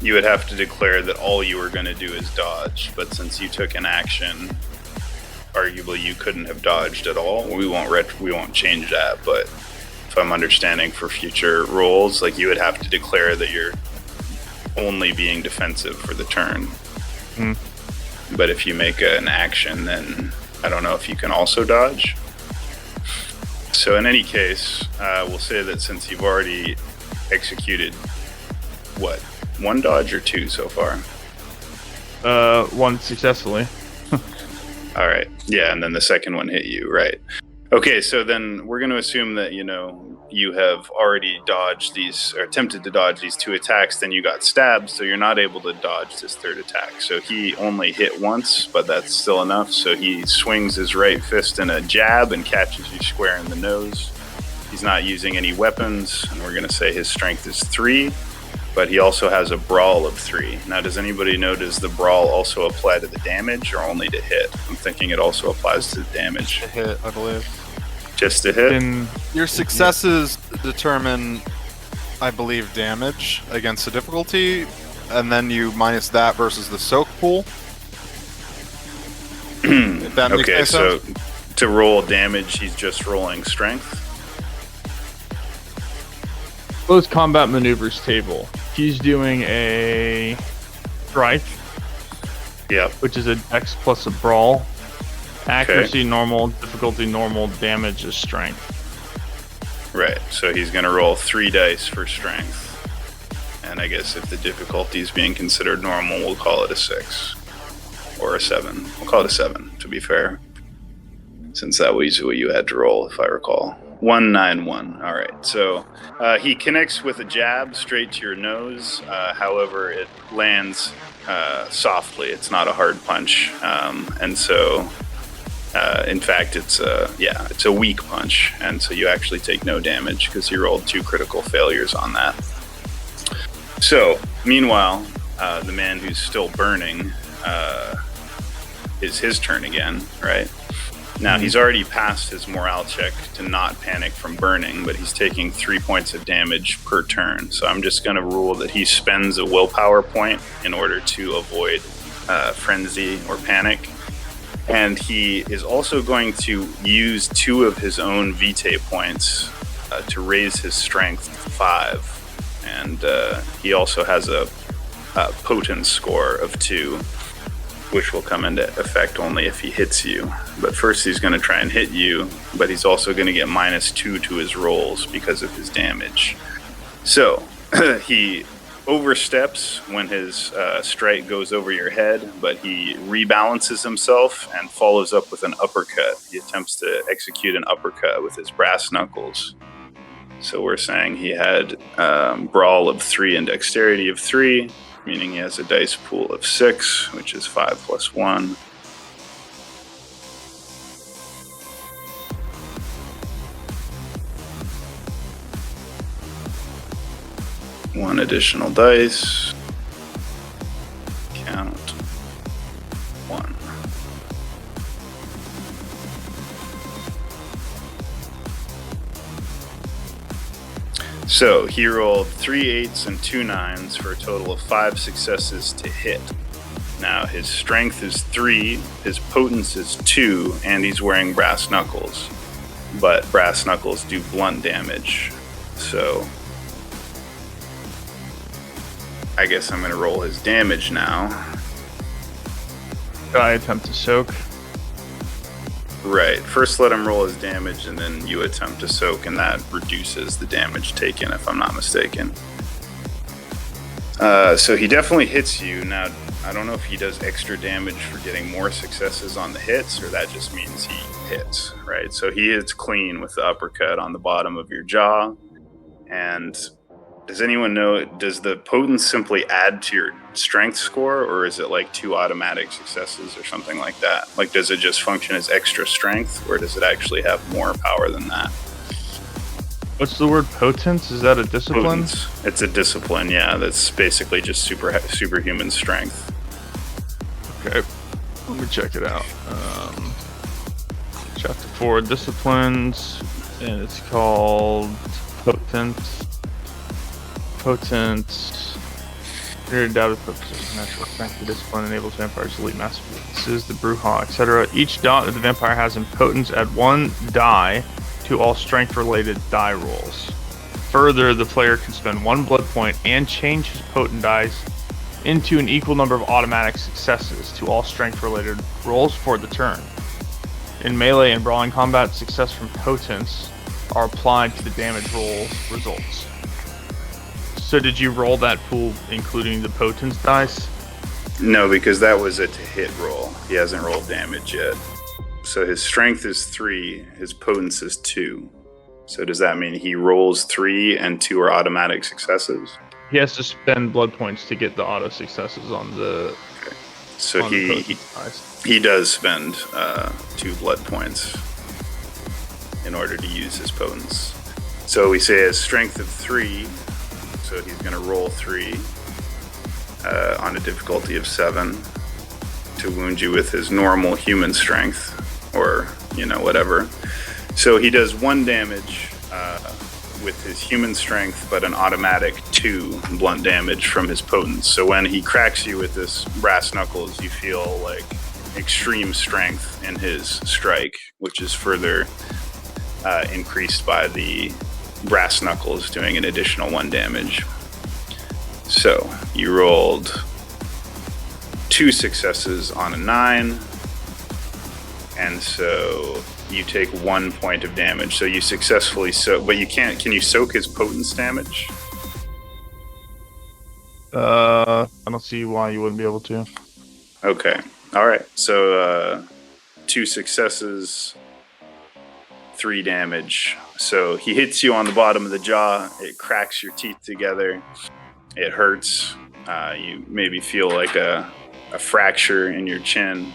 You would have to declare that all you were going to do is dodge, but since you took an action, arguably you couldn't have dodged at all. We won't change that, but if I'm understanding for future rolls, like you would have to declare that you're only being defensive for the turn. But if you make an action, then I don't know if you can also dodge. So in any case, we'll say that since you've already executed, 1 dodge or 2 so far? 1 successfully. All right. Yeah, and then the second one hit you, right? Okay, so then we're going to assume that, you have already dodged these, or attempted to dodge these 2 attacks, then you got stabbed, so you're not able to dodge this 3rd attack. So he only hit once, but that's still enough. So he swings his right fist in a jab and catches you square in the nose. He's not using any weapons, and we're going to say his strength is 3. But he also has a brawl of 3. Now, does anybody know, does the brawl also apply to the damage or only to hit? I'm thinking it also applies to the damage. A hit, I believe. Just to hit? Then Your successes determine, I believe, damage against the difficulty, and then you minus that versus the soak pool. If that makes Okay, any so sense. to roll damage, he's just rolling strength. close combat maneuvers table. He's doing a strike, Yep. which is a dex plus a brawl. Accuracy normal, difficulty normal, damage is strength. Right. So he's going to roll 3 dice for strength. And I guess if the difficulty is being considered normal, we'll call it a 6. Or a 7. We'll call it a 7, to be fair. Since that was what you had to roll, if I recall. 191. All right. So he connects with a jab straight to your nose. However, it lands softly. It's not a hard punch. And so, in fact, it's a weak punch. And so you actually take no damage because he rolled 2 critical failures on that. So, meanwhile, the man who's still burning, is his turn again, right? Now, he's already passed his morale check to not panic from burning, but he's taking 3 points of damage per turn. So I'm just going to rule that he spends a willpower point in order to avoid frenzy or panic. And he is also going to use 2 of his own vitae points to raise his strength to 5. And he also has a potence score of 2, which will come into effect only if he hits you. But first he's going to try and hit you, but he's also going to get -2 to his rolls because of his damage. So he oversteps when his strike goes over your head, but he rebalances himself and follows up with an uppercut. He attempts to execute an uppercut with his brass knuckles. So we're saying he had brawl of 3 and dexterity of 3, meaning he has a dice pool of 6, which is 5 plus 1. One additional dice. Count 1. So he rolled 3 8s and 2 9s for a total of 5 successes to hit. Now his strength is 3, his potence is 2, and he's wearing brass knuckles. But brass knuckles do blunt damage. So I guess I'm going to roll his damage now. I attempt to soak. Right. First let him roll his damage, and then you attempt to soak, and that reduces the damage taken, if I'm not mistaken. So he definitely hits you. Now, I don't know if he does extra damage for getting more successes on the hits, or that just means he hits, right? So he hits clean with the uppercut on the bottom of your jaw. And does anyone know, does the potence simply add to your strength score, or is it like 2 automatic successes or something like that? Like, does it just function as extra strength, or does it actually have more power than that? What's the word potence? Is that a discipline? Potence. It's a discipline, yeah. That's basically just superhuman strength. Okay, let me check it out. Chapter 4, disciplines, and it's called potence. Potence. Your doubted purposes, natural strength, the discipline enables vampires to lead massive weaknesses, the Bruja, etc. Each dot that the vampire has in potence add 1 die to all strength-related die rolls. Further, the player can spend 1 blood point and change his potent dice into an equal number of automatic successes to all strength-related rolls for the turn. In melee and brawling combat, success from potence are applied to the damage roll results. So did you roll that pool including the potence dice? No, because that was a to hit roll. He hasn't rolled damage yet. So his strength is 3, his potence is 2. So does that mean he rolls 3 and 2 are automatic successes? He has to spend blood points to get the auto successes on the. Okay. So on the potence dice. he does spend 2 blood points in order to use his potence. So we say his strength of 3. So he's going to roll 3 on a difficulty of 7 to wound you with his normal human strength, or, whatever. So he does 1 damage with his human strength, but an automatic 2 blunt damage from his potence. So when he cracks you with this brass knuckles, you feel like extreme strength in his strike, which is further increased by the brass knuckles doing an additional 1 damage. So you rolled 2 successes on a 9, and so you take 1 point of damage. So you successfully soak, but you can't. Can you soak his potence damage? I don't see why you wouldn't be able to. Okay. All right. So 2 successes, 3 damage. So he hits you on the bottom of the jaw. It cracks your teeth together. It hurts. You maybe feel like a fracture in your chin,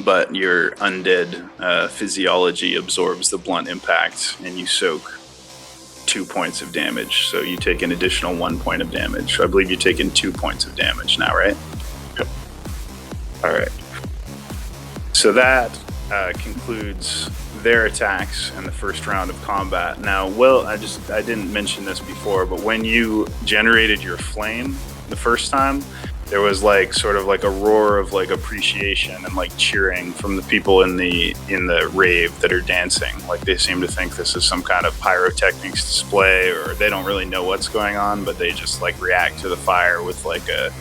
but your undead physiology absorbs the blunt impact, and you soak. 2 points of damage. So you take an additional 1 point of damage. I believe you're taking 2 points of damage now, right? Yep. All right. So that concludes their attacks in the first round of combat. Now, I didn't mention this before, but when you generated your flame the first time, there was like sort of like a roar of like appreciation and like cheering from the people in the rave that are dancing. Like they seem to think this is some kind of pyrotechnics display, or they don't really know what's going on, but they just like react to the fire with like a,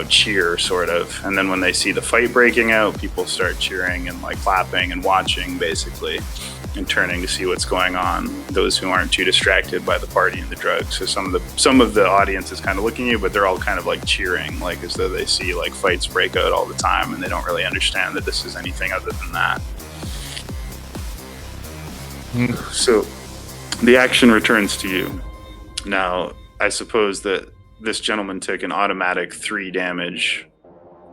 cheer sort of. And then when they see the fight breaking out, people start cheering and like clapping and watching basically, and turning to see what's going on. Those who aren't too distracted by the party and the drugs. So some of the audience is kind of looking at you, but they're all kind of like cheering, like as though they see like fights break out all the time, and they don't really understand that this is anything other than that. So the action returns to you. Now, I suppose that this gentleman took an automatic 3 damage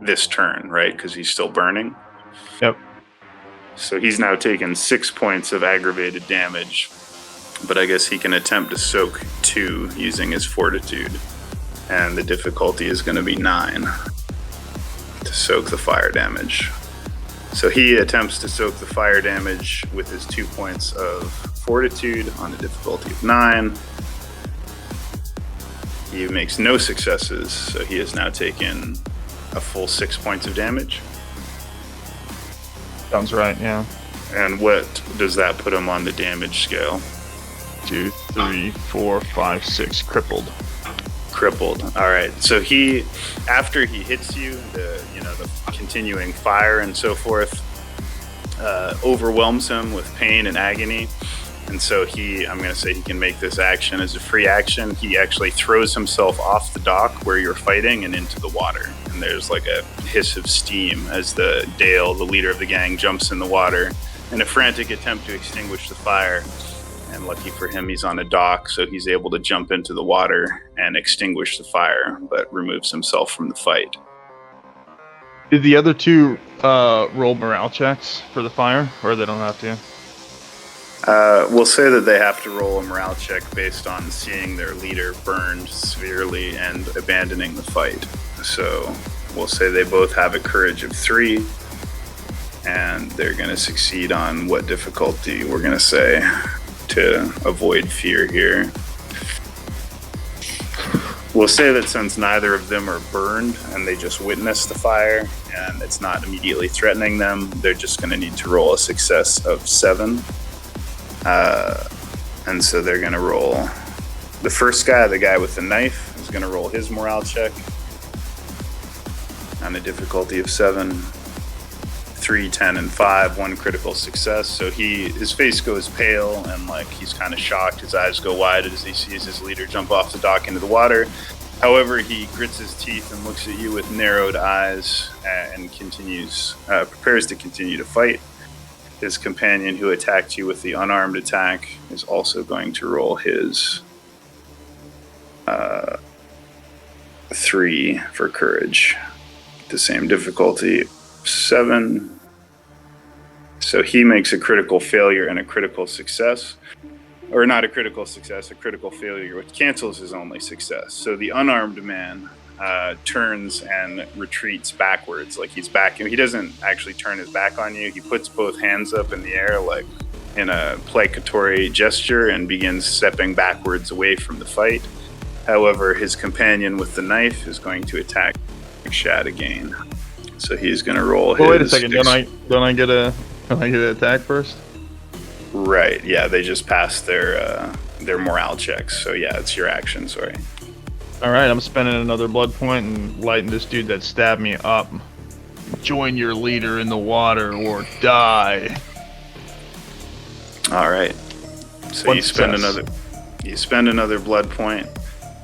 this turn, right? Because he's still burning. Yep. So he's now taken 6 points of aggravated damage, but I guess he can attempt to soak 2 using his fortitude, and the difficulty is going to be 9 to soak the fire damage. So he attempts to soak the fire damage with his 2 points of fortitude on a difficulty of 9. He makes no successes, so he has now taken a full 6 points of damage. Sounds right, yeah. And what does that put him on the damage scale? 2, 3, 4, 5, 6, crippled. Crippled. All right. So after he hits you, the continuing fire and so forth overwhelms him with pain and agony. And so I'm going to say he can make this action as a free action. He actually throws himself off the dock where you're fighting and into the water. And there's like a hiss of steam as Dale, the leader of the gang, jumps in the water in a frantic attempt to extinguish the fire. And lucky for him, he's on a dock, so he's able to jump into the water and extinguish the fire, but removes himself from the fight. Did the other 2 roll morale checks for the fire, or they don't have to? We'll say that they have to roll a morale check based on seeing their leader burned severely and abandoning the fight. So we'll say they both have a courage of 3, and they're going to succeed on what difficulty we're going to say to avoid fear here. We'll say that since neither of them are burned and they just witnessed the fire and it's not immediately threatening them, they're just going to need to roll a success of 7. And so they're going to roll. The first guy, the guy with the knife, is going to roll his morale check on a difficulty of 7. 3, 10, and 5, 1 critical success. So his face goes pale and like he's kind of shocked. His eyes go wide as he sees his leader jump off the dock into the water. However, he grits his teeth and looks at you with narrowed eyes and prepares to continue to fight. His companion who attacked you with the unarmed attack is also going to roll his 3 for courage. The same difficulty, 7. So he makes a critical failure and a critical success. Or not a critical success, a critical failure, which cancels his only success. So the unarmed man turns and retreats backwards, like he's back. He doesn't actually turn his back on you. He puts both hands up in the air, like in a placatory gesture, and begins stepping backwards away from the fight. However, his companion with the knife is going to attack Shad again. So he's going to roll his... Wait a second, don't I get an attack first? Right, yeah, they just passed their morale checks. So yeah, it's your action, sorry. Alright, I'm spending another blood point and lighting this dude that stabbed me up. Join your leader in the water or die. Alright. So you spend another blood point.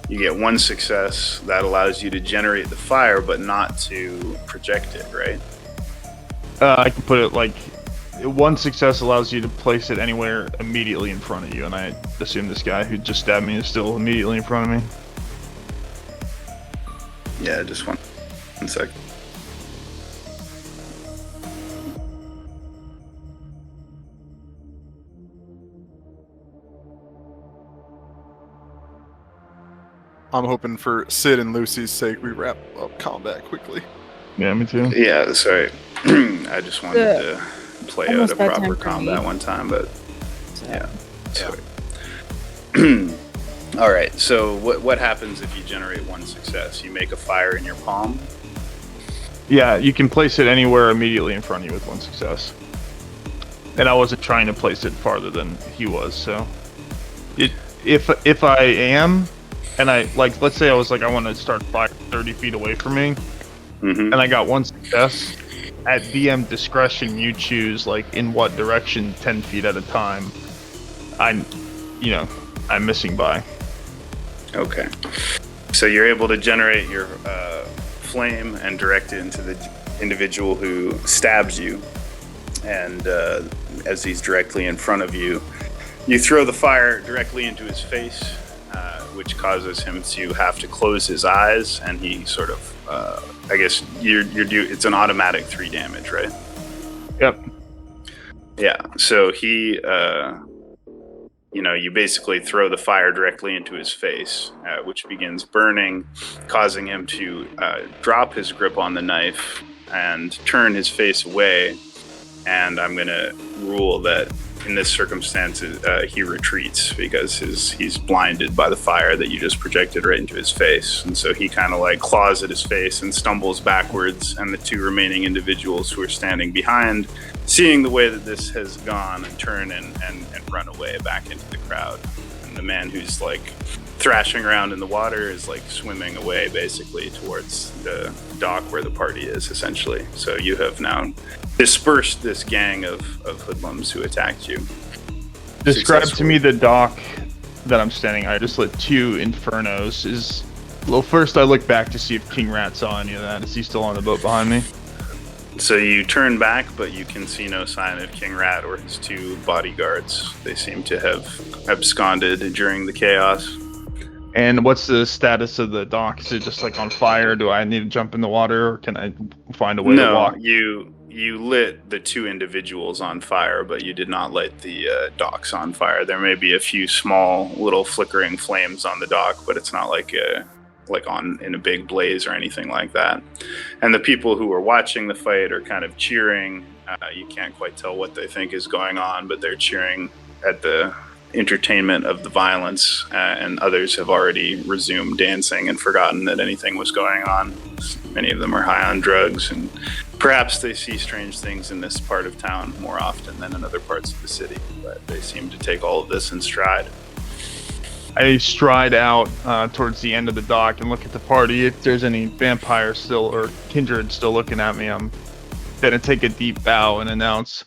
You get 1 success. That allows you to generate the fire, but not to project it, right? I can put it like 1 success allows you to place it anywhere immediately in front of you, and I assume this guy who just stabbed me is still immediately in front of me. Yeah, just one sec. I'm hoping for Sid and Lucy's sake we wrap up combat quickly. Yeah, me too. Yeah, sorry. I just wanted to play out almost a bedtime proper for combat me. one time, but So, yeah. Sorry. All right. So what happens if you generate one success? You make a fire in your palm. Yeah, you can place it anywhere immediately in front of you with one success. And I wasn't trying to place it farther than he was, so if I am, and I like, let's say I was like, I want to start fire 30 feet away from me, Mm-hmm. and I got one success. At DM discretion, you choose like in what direction 10 feet at a time I'm missing by. Okay. So you're able to generate your flame and direct it into the individual who stabs you. And as he's directly in front of you, you throw the fire directly into his face, which causes him to have to close his eyes, and he sort of, I guess it's an automatic 3 damage, right? Yep. Yeah. So he, you basically throw the fire directly into his face, which begins burning, causing him to drop his grip on the knife and turn his face away. And I'm going to rule that in this circumstance, he retreats because he's blinded by the fire that you just projected right into his face. And so he kind of like claws at his face and stumbles backwards. And the 2 remaining individuals who are standing behind, seeing the way that this has gone, and turn and run away back into the crowd. And the man who's like thrashing around in the water is like swimming away basically towards the dock where the party is, essentially. So you have now dispersed this gang of hoodlums who attacked you. Describe to me the dock that I'm standing. I just lit 2 infernos. Well, first I look back to see if King Rat saw any of that. Is he still on the boat behind me? So you turn back, but you can see no sign of King Rat or his 2 bodyguards. They seem to have absconded during the chaos. And what's the status of the dock? Is it just like on fire? Do I need to jump in the water, or can I find a way to walk? No, you lit the 2 individuals on fire, but you did not light the docks on fire. There may be a few small little flickering flames on the dock, but it's not like in a big blaze or anything like that. And the people who are watching the fight are kind of cheering. You can't quite tell what they think is going on, but they're cheering at the entertainment of the violence, and others have already resumed dancing and forgotten that anything was going on. Many of them are high on drugs, and perhaps they see strange things in this part of town more often than in other parts of the city, but they seem to take all of this in stride. I stride out towards the end of the dock and look at the party. If there's any vampires still or kindred still looking at me, I'm gonna take a deep bow and announce,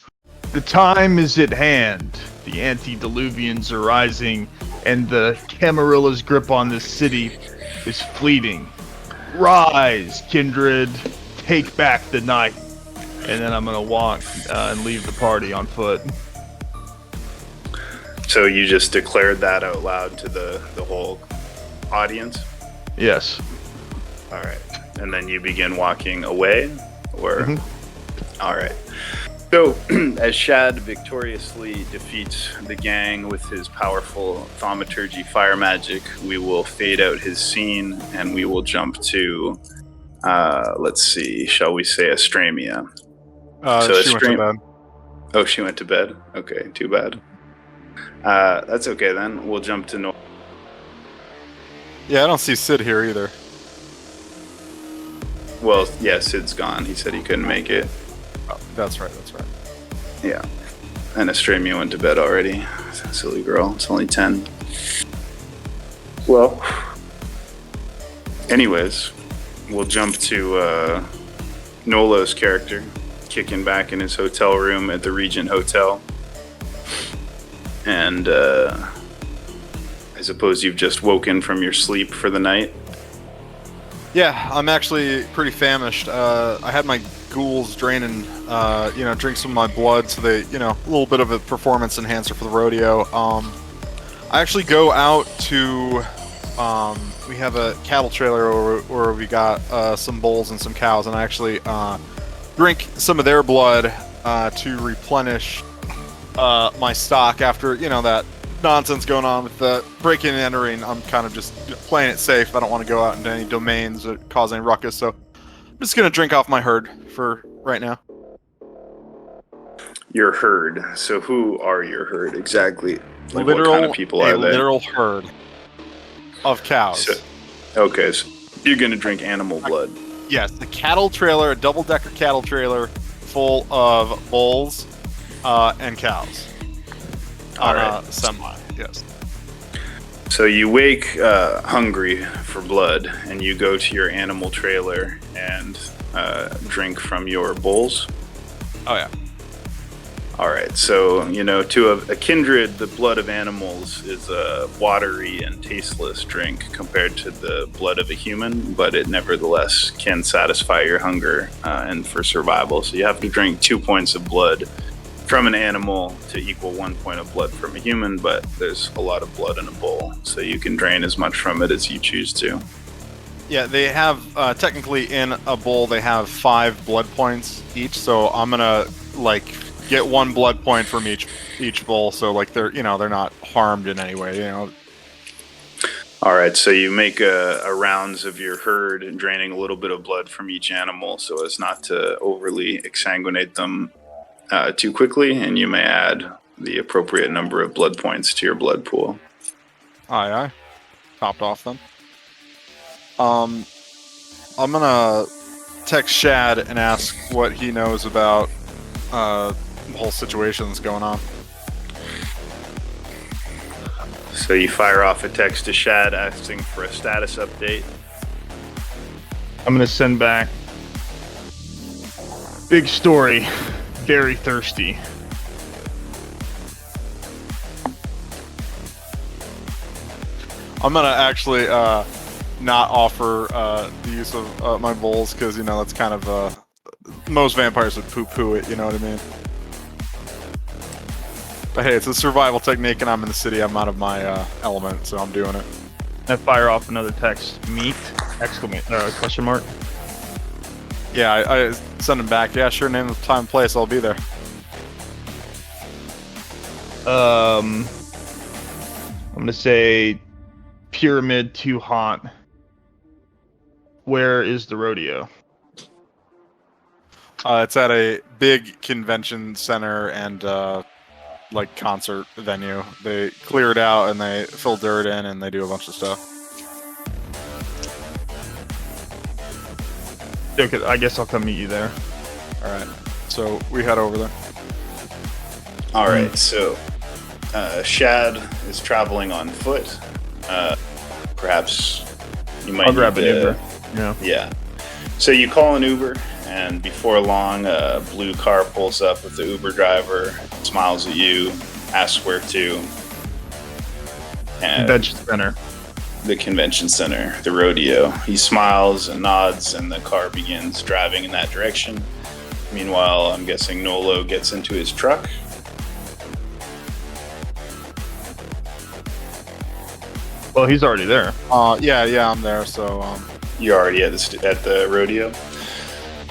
"The time is at hand. The antediluvians are rising, and the Camarilla's grip on this city is fleeting. Rise, kindred, take back the night." And then I'm gonna walk and leave the party on foot. So you just declared that out loud to the whole audience? Yes. All right. And then you begin walking away? Or? Mhm. All right. So, as Shad victoriously defeats the gang with his powerful thaumaturgy fire magic, we will fade out his scene and we will jump to, let's see, shall we say Astramia? She went to bed. Oh, she went to bed? Okay, too bad. That's okay then. We'll jump to Nor. Yeah, I don't see Sid here either. Well, yeah, Sid's gone. He said he couldn't make it. Oh, that's right. Yeah. And Astramia went to bed already. Silly girl. It's only 10. Well, anyways, we'll jump to Nolo's character kicking back in his hotel room at the Regent Hotel. And I suppose you've just woken from your sleep for the night. Yeah, I'm actually pretty famished. I had my ghouls draining, drink some of my blood, so they, a little bit of a performance enhancer for the rodeo. I actually go out to, we have a cattle trailer where we got some bulls and some cows, and I actually drink some of their blood to replenish my stock after, that nonsense going on with the breaking and entering. I'm kind of just playing it safe. I don't want to go out into any domains or cause any ruckus, so I'm just gonna drink off my herd for right now. Your herd. So who are your herd exactly? Like Literal, what kind of people are they? literal herd of cows. So, okay, so you're gonna drink animal blood. Yes, the cattle trailer, a double-decker cattle trailer full of bulls and cows. All On right. a semi, yes. So you wake hungry for blood, and you go to your animal trailer and drink from your bowls. Oh, yeah. All right. So to a kindred, the blood of animals is a watery and tasteless drink compared to the blood of a human, but it nevertheless can satisfy your hunger and for survival. So you have to drink 2 points of blood from an animal to equal 1 point of blood from a human, but there's a lot of blood in a bowl, so you can drain as much from it as you choose to. Yeah, they have, technically in a bowl, they have 5 blood points each, so I'm gonna, get 1 blood point from each bowl, so, they're not harmed in any way, All right, so you make a rounds of your herd, draining a little bit of blood from each animal so as not to overly exsanguinate them too quickly, and you may add the appropriate number of blood points to your blood pool. Aye. Topped off then. I'm gonna text Shad and ask what he knows about the whole situation that's going on. So you fire off a text to Shad asking for a status update. I'm gonna send back. Big story. Very thirsty. I'm gonna actually not offer the use of my bowls because that's kind of most vampires would poo-poo it. You know what I mean? But hey, it's a survival technique, and I'm in the city. I'm out of my element, so I'm doing it. I fire off another text. Meat! Question mark. Yeah, I send him back. Yeah, sure. Name, time, place. I'll be there. I'm gonna say pyramid too hot. Where is the rodeo? It's at a big convention center and concert venue. They clear it out and they fill dirt in and they do a bunch of stuff. Okay, I guess I'll come meet you there. All right, so we head over there. All right, so Shad is traveling on foot. Perhaps you might I'll grab an need to- Uber. Yeah. Yeah. So you call an Uber, and before long, a blue car pulls up with the Uber driver, smiles at you, asks where to. And Convention center. the convention center, the rodeo. He smiles and nods, and the car begins driving in that direction. Meanwhile, I'm guessing Nolo gets into his truck. Well, he's already there. Yeah, I'm there. So You're already at the rodeo.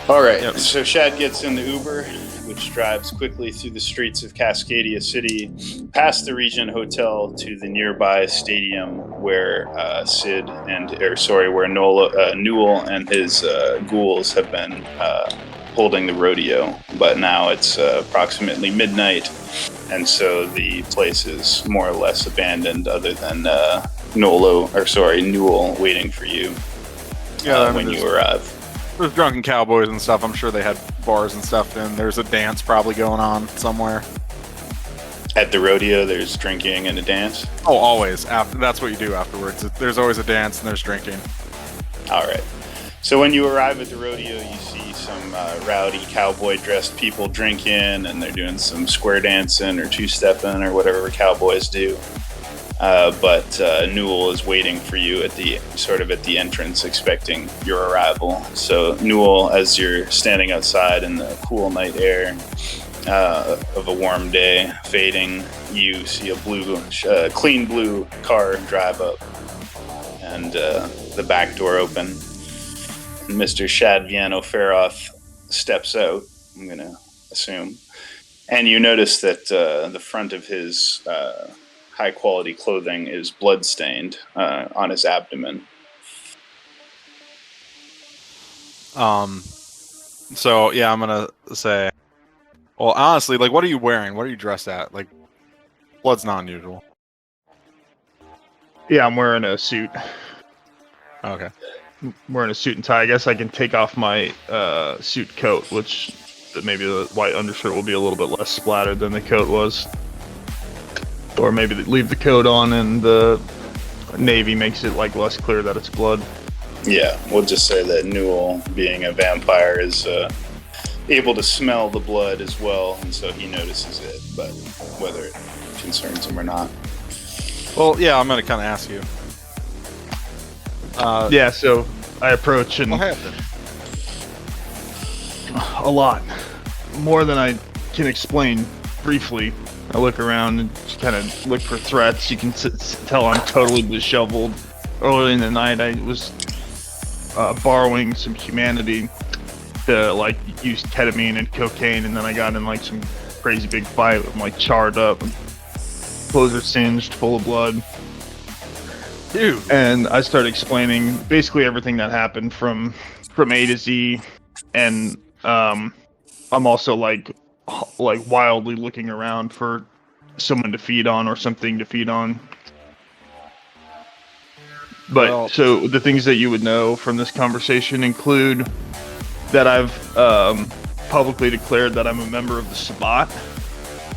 All right. Yep. So Shad gets in the Uber, which drives quickly through the streets of Cascadia City, past the Regent Hotel to the nearby stadium where where Newell and his ghouls have been holding the rodeo. But now it's approximately midnight, and so the place is more or less abandoned, other than Newell waiting for you when you arrive. there's drunken cowboys and stuff. I'm sure they had bars and stuff, and there's a dance probably going on somewhere. At the rodeo, there's drinking and a dance. Oh, always. That's what you do afterwards. There's always a dance and there's drinking. All right. So when you arrive at the rodeo, you see some rowdy cowboy-dressed people drinking, and they're doing some square dancing or two-stepping or whatever cowboys do. But Newell is waiting for you at the entrance, expecting your arrival. So Newell, as you're standing outside in the cool night air of a warm day fading, you see a clean blue car drive up, and the back door open. And Mr. Shadviano Feroth steps out, I'm going to assume. And you notice that the front of his high quality clothing is bloodstained on his abdomen. So yeah, I'm gonna say, well, honestly, like, what are you wearing? What are you dressed at? Like, blood's not unusual. Yeah, I'm wearing a suit. Okay. I'm wearing a suit and tie. I guess I can take off my suit coat, which maybe the white undershirt will be a little bit less splattered than the coat was. Or maybe leave the coat on and the navy makes it like less clear that it's blood. Yeah, we'll just say that Newell, being a vampire, is able to smell the blood as well, and so he notices it, but whether it concerns him or not. Well, yeah, I'm gonna kind of ask you. Yeah, so I approach and What happened? a lot. More than I can explain briefly. I look around and just kind of look for threats. You can tell I'm totally disheveled. Early in the night, I was borrowing some humanity to like use ketamine and cocaine, and then I got in like some crazy big fight. I'm like charred up, clothes are singed, full of blood. Dude. And I started explaining basically everything that happened from A to Z, and I'm also like wildly looking around for someone to feed on or something to feed on. But Well, so the things that you would know from this conversation include that I've publicly declared that I'm a member of the Sabbat,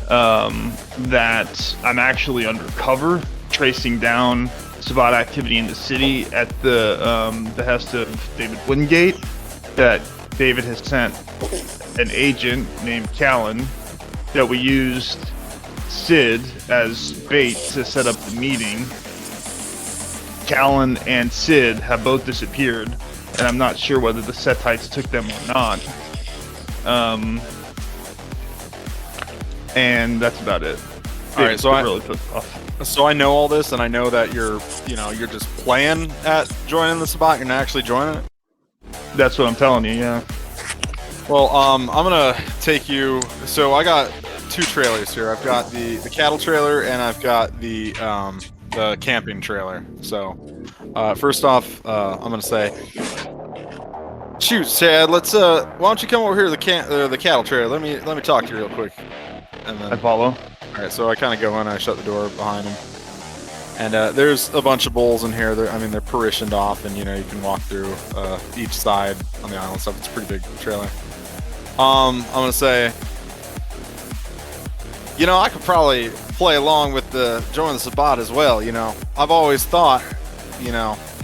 that I'm actually undercover tracing down Sabbat activity in the city at the behest of David Wingate, that David has sent an agent named Callan, that we used Sid as bait to set up the meeting. Callan and Sid have both disappeared, and I'm not sure whether the Setites took them or not. And that's about it. All right, so really pissed off. So I know all this, and I know that you're just playing at joining the Sabbat. You're not actually joining it. That's what I'm telling you. Yeah. Well, I'm gonna take you. So I got two trailers here. I've got the cattle trailer, and I've got the camping trailer. So first off, I'm gonna say, shoot, Chad. Let's why don't you come over here to the cattle trailer? Let me talk to you real quick. And then I follow. All right, so I kind of go in and I shut the door behind him. And there's a bunch of bowls in here. They're partitioned off, and you can walk through each side on the island stuff. It's a pretty big trailer. I'm gonna say, I could probably play along with the join the Sabbat as well. I've always thought,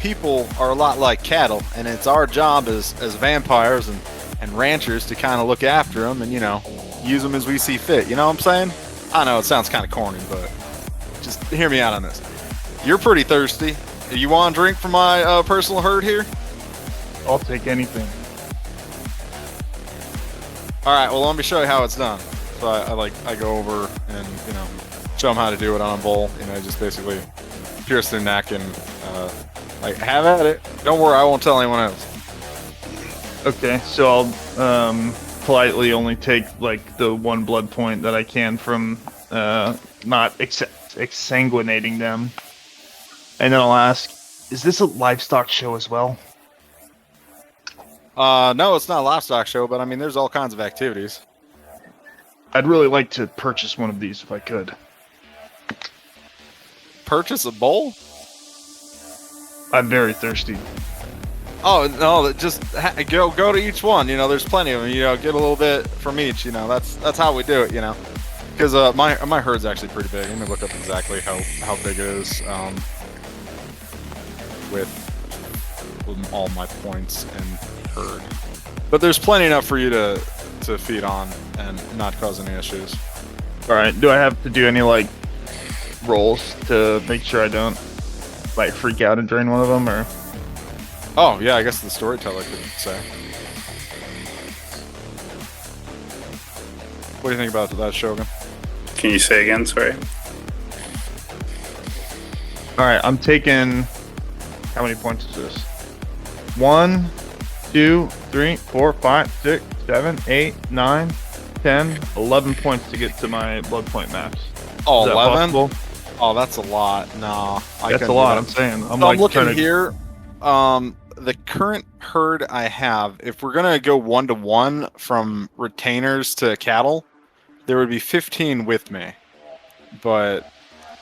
people are a lot like cattle, and it's our job as vampires and ranchers to kind of look after them and use them as we see fit. You know what I'm saying? I know it sounds kind of corny, but just hear me out on this. You're pretty thirsty. You want a drink from my personal herd here? I'll take anything. All right. Well, let me show you how it's done. So I go over and show them how to do it on a bowl. Just basically pierce their neck and have at it. Don't worry, I won't tell anyone else. Okay, so I'll politely only take like the one blood point that I can from not exsanguinating them, and then I'll ask, "Is this a livestock show as well?" No, it's not a livestock show, but I mean, there's all kinds of activities. I'd really like to purchase one of these if I could. Purchase a bowl? I'm very thirsty. Oh no! Just go to each one. There's plenty of them. Get a little bit from each. That's how we do it. Because my herd's actually pretty big. Let me look up exactly how big it is. With all my points and herd, but there's plenty enough for you to feed on and not cause any issues. All right. Do I have to do any like rolls to make sure I don't like freak out and drain one of them, or? Oh yeah, I guess the storyteller could say. What do you think about that, Shogun? Can you say again? Sorry. All right, I'm taking. How many points is this? 1, 2, 3, 4, 5, 6, 7, 8, 9, 10, 11 points to get to my blood point max. Oh, Is that 11? possible? Oh, that's a lot. No, That's a lot. I'm saying. I'm looking here. The current herd I have, if we're gonna go 1-to-1 from retainers to cattle, there would be 15 with me. But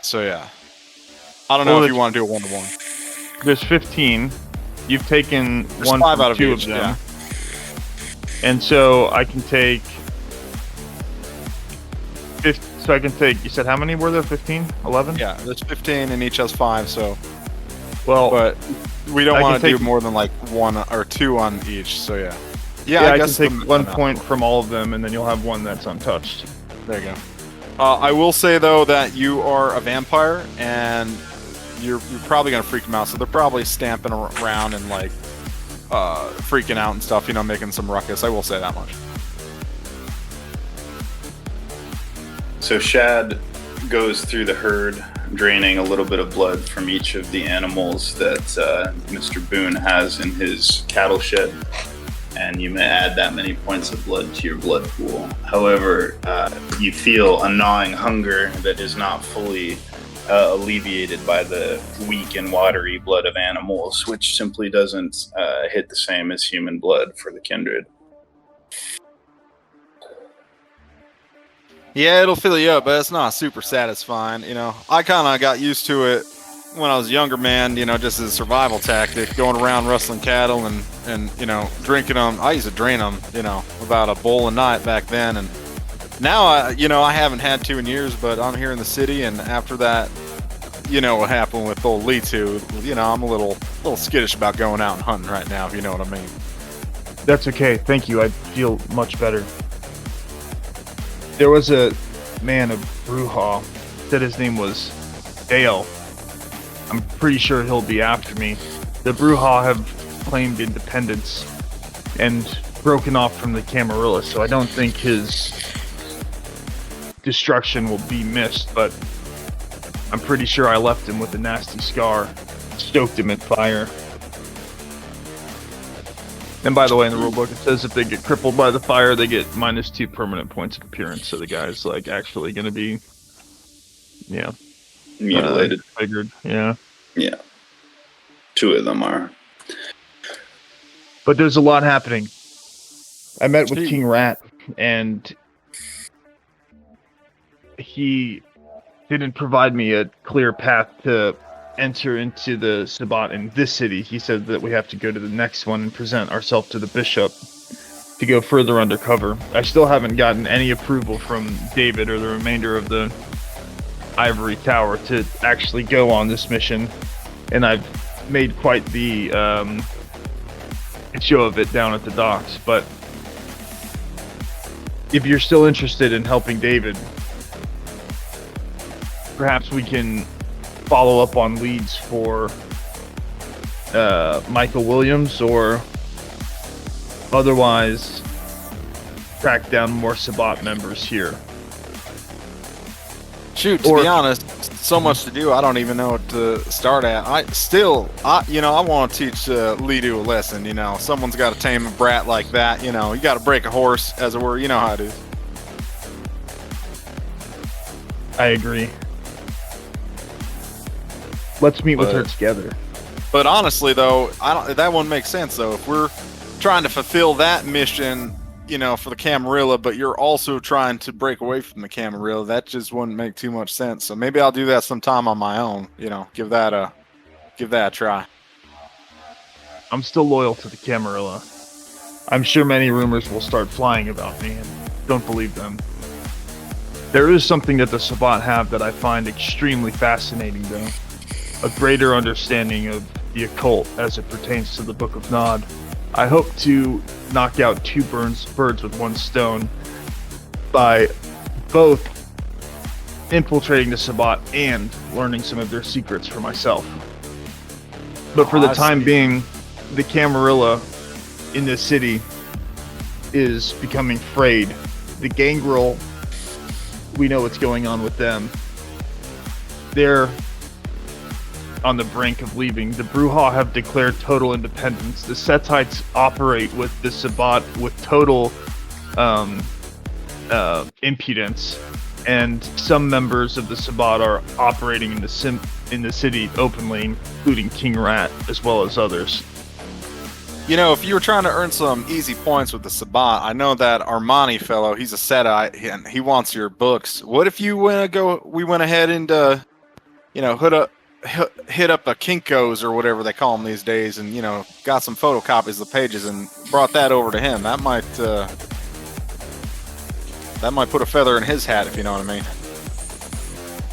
so yeah, I don't know if you want to do a 1-to-1. There's 15. You've taken There's one 5 from out of 2 each, of them, yeah. and so I can take. So I can take. You said how many were there? 15, 11? Yeah, there's 15 and each has 5. So, Well, but we don't I want to can do take- more than like 1 or 2 on each. So yeah, yeah, I can guess take the 1 amount. point from all of them, and then you'll have one that's untouched. There you go. I will say though that you are a vampire, and you're probably gonna freak them out. So they're probably stamping around and like freaking out and stuff. Making some ruckus. I will say that much. So Shad goes through the herd, draining a little bit of blood from each of the animals that Mr. Boone has in his cattle shed, and you may add that many points of blood to your blood pool. However, you feel a gnawing hunger that is not fully alleviated by the weak and watery blood of animals, which simply doesn't hit the same as human blood for the kindred. Yeah, it'll fill you up, but it's not super satisfying. I kind of got used to it when I was a younger man, just as a survival tactic, going around rustling cattle and drinking them. I used to drain them, about a bowl a night back then. And now, I haven't had to in years, but I'm here in the city. And after that, what happened with old Litu, I'm a little skittish about going out and hunting right now, if you know what I mean. That's okay. Thank you. I feel much better. There was a man of Bruja, said his name was Dale. I'm pretty sure he'll be after me. The Bruja have claimed independence and broken off from the Camarilla, so I don't think his destruction will be missed, but I'm pretty sure I left him with a nasty scar, stoked him at fire. And by the way, in the rulebook, it says if they get crippled by the fire, they get -2 permanent points of appearance. So the guy's like actually going to be, Mutilated. Figured, yeah. Yeah. 2 of them are. But there's a lot happening. I met with King Rat, and he didn't provide me a clear path to enter into the Sabbat in this city. He said that we have to go to the next one and present ourselves to the bishop to go further undercover. I still haven't gotten any approval from David or the remainder of the Ivory Tower to actually go on this mission, and I've made quite the show of it down at the docks. But if you're still interested in helping David, perhaps we can follow up on leads for Michael Williams, or otherwise track down more Sabbat members here. Shoot, to be honest, so much to do. I don't even know what to start at. I want to teach Lidu a lesson. Someone's got to tame a brat like that. You got to break a horse, as it were. You know how it is. I agree. Let's meet with her together. But honestly, though, that wouldn't make sense. Though, if we're trying to fulfill that mission, for the Camarilla, but you're also trying to break away from the Camarilla, that just wouldn't make too much sense. So maybe I'll do that sometime on my own. Give that a try. I'm still loyal to the Camarilla. I'm sure many rumors will start flying about me, and don't believe them. There is something that the Sabbat have that I find extremely fascinating, though. A greater understanding of the occult as it pertains to the Book of Nod. I hope to knock out 2 birds with 1 stone by both infiltrating the Sabbat and learning some of their secrets for myself. But for the time being, the Camarilla in this city is becoming frayed. The Gangrel, we know what's going on with them. They're on the brink of leaving. The Bruja have declared total independence. The Setites operate with the Sabbat with total impudence. and some members of the Sabbat are operating in the city openly, including King Rat as well as others. You know, if you were trying to earn some easy points with the Sabbat, I know that Armani fellow, he's a Setite, and he wants your books. What if we went ahead and, hit up a Kinko's or whatever they call them these days, and, got some photocopies of the pages and brought that over to him? That might put a feather in his hat, if you know what I mean.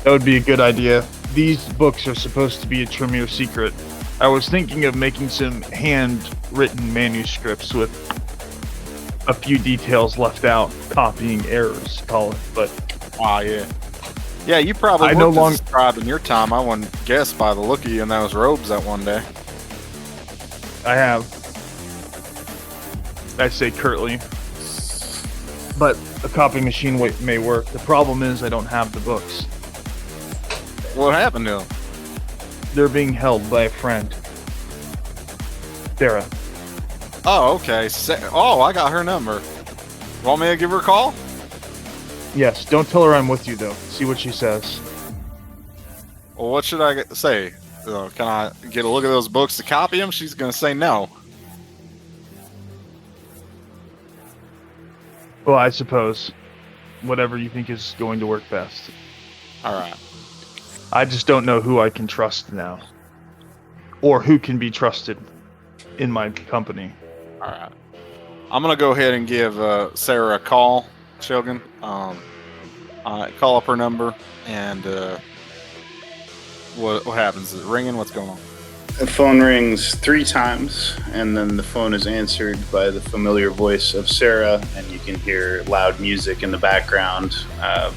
That would be a good idea. These books are supposed to be a Tremere secret. I was thinking of making some handwritten manuscripts with a few details left out, copying errors, call it. But yeah, you probably no looked longer described in your time. I wouldn't guess by the look of you in those robes that one day. I have. I say curtly. But a copy machine may work. The problem is I don't have the books. What happened to them? They're being held by a friend. Sarah. Oh, okay. I got her number. Want me to give her a call? Yes, don't tell her I'm with you, though. See what she says. Well, what should I say? Can I get a look at those books to copy them? She's going to say no. Well, I suppose. Whatever you think is going to work best. All right. I just don't know who I can trust now. Or who can be trusted in my company. All right. I'm going to go ahead and give Sarah a call, Shogun. Call up her number, and what happens? Is it ringing? What's going on? The phone rings 3 times, and then the phone is answered by the familiar voice of Sarah, and you can hear loud music in the background,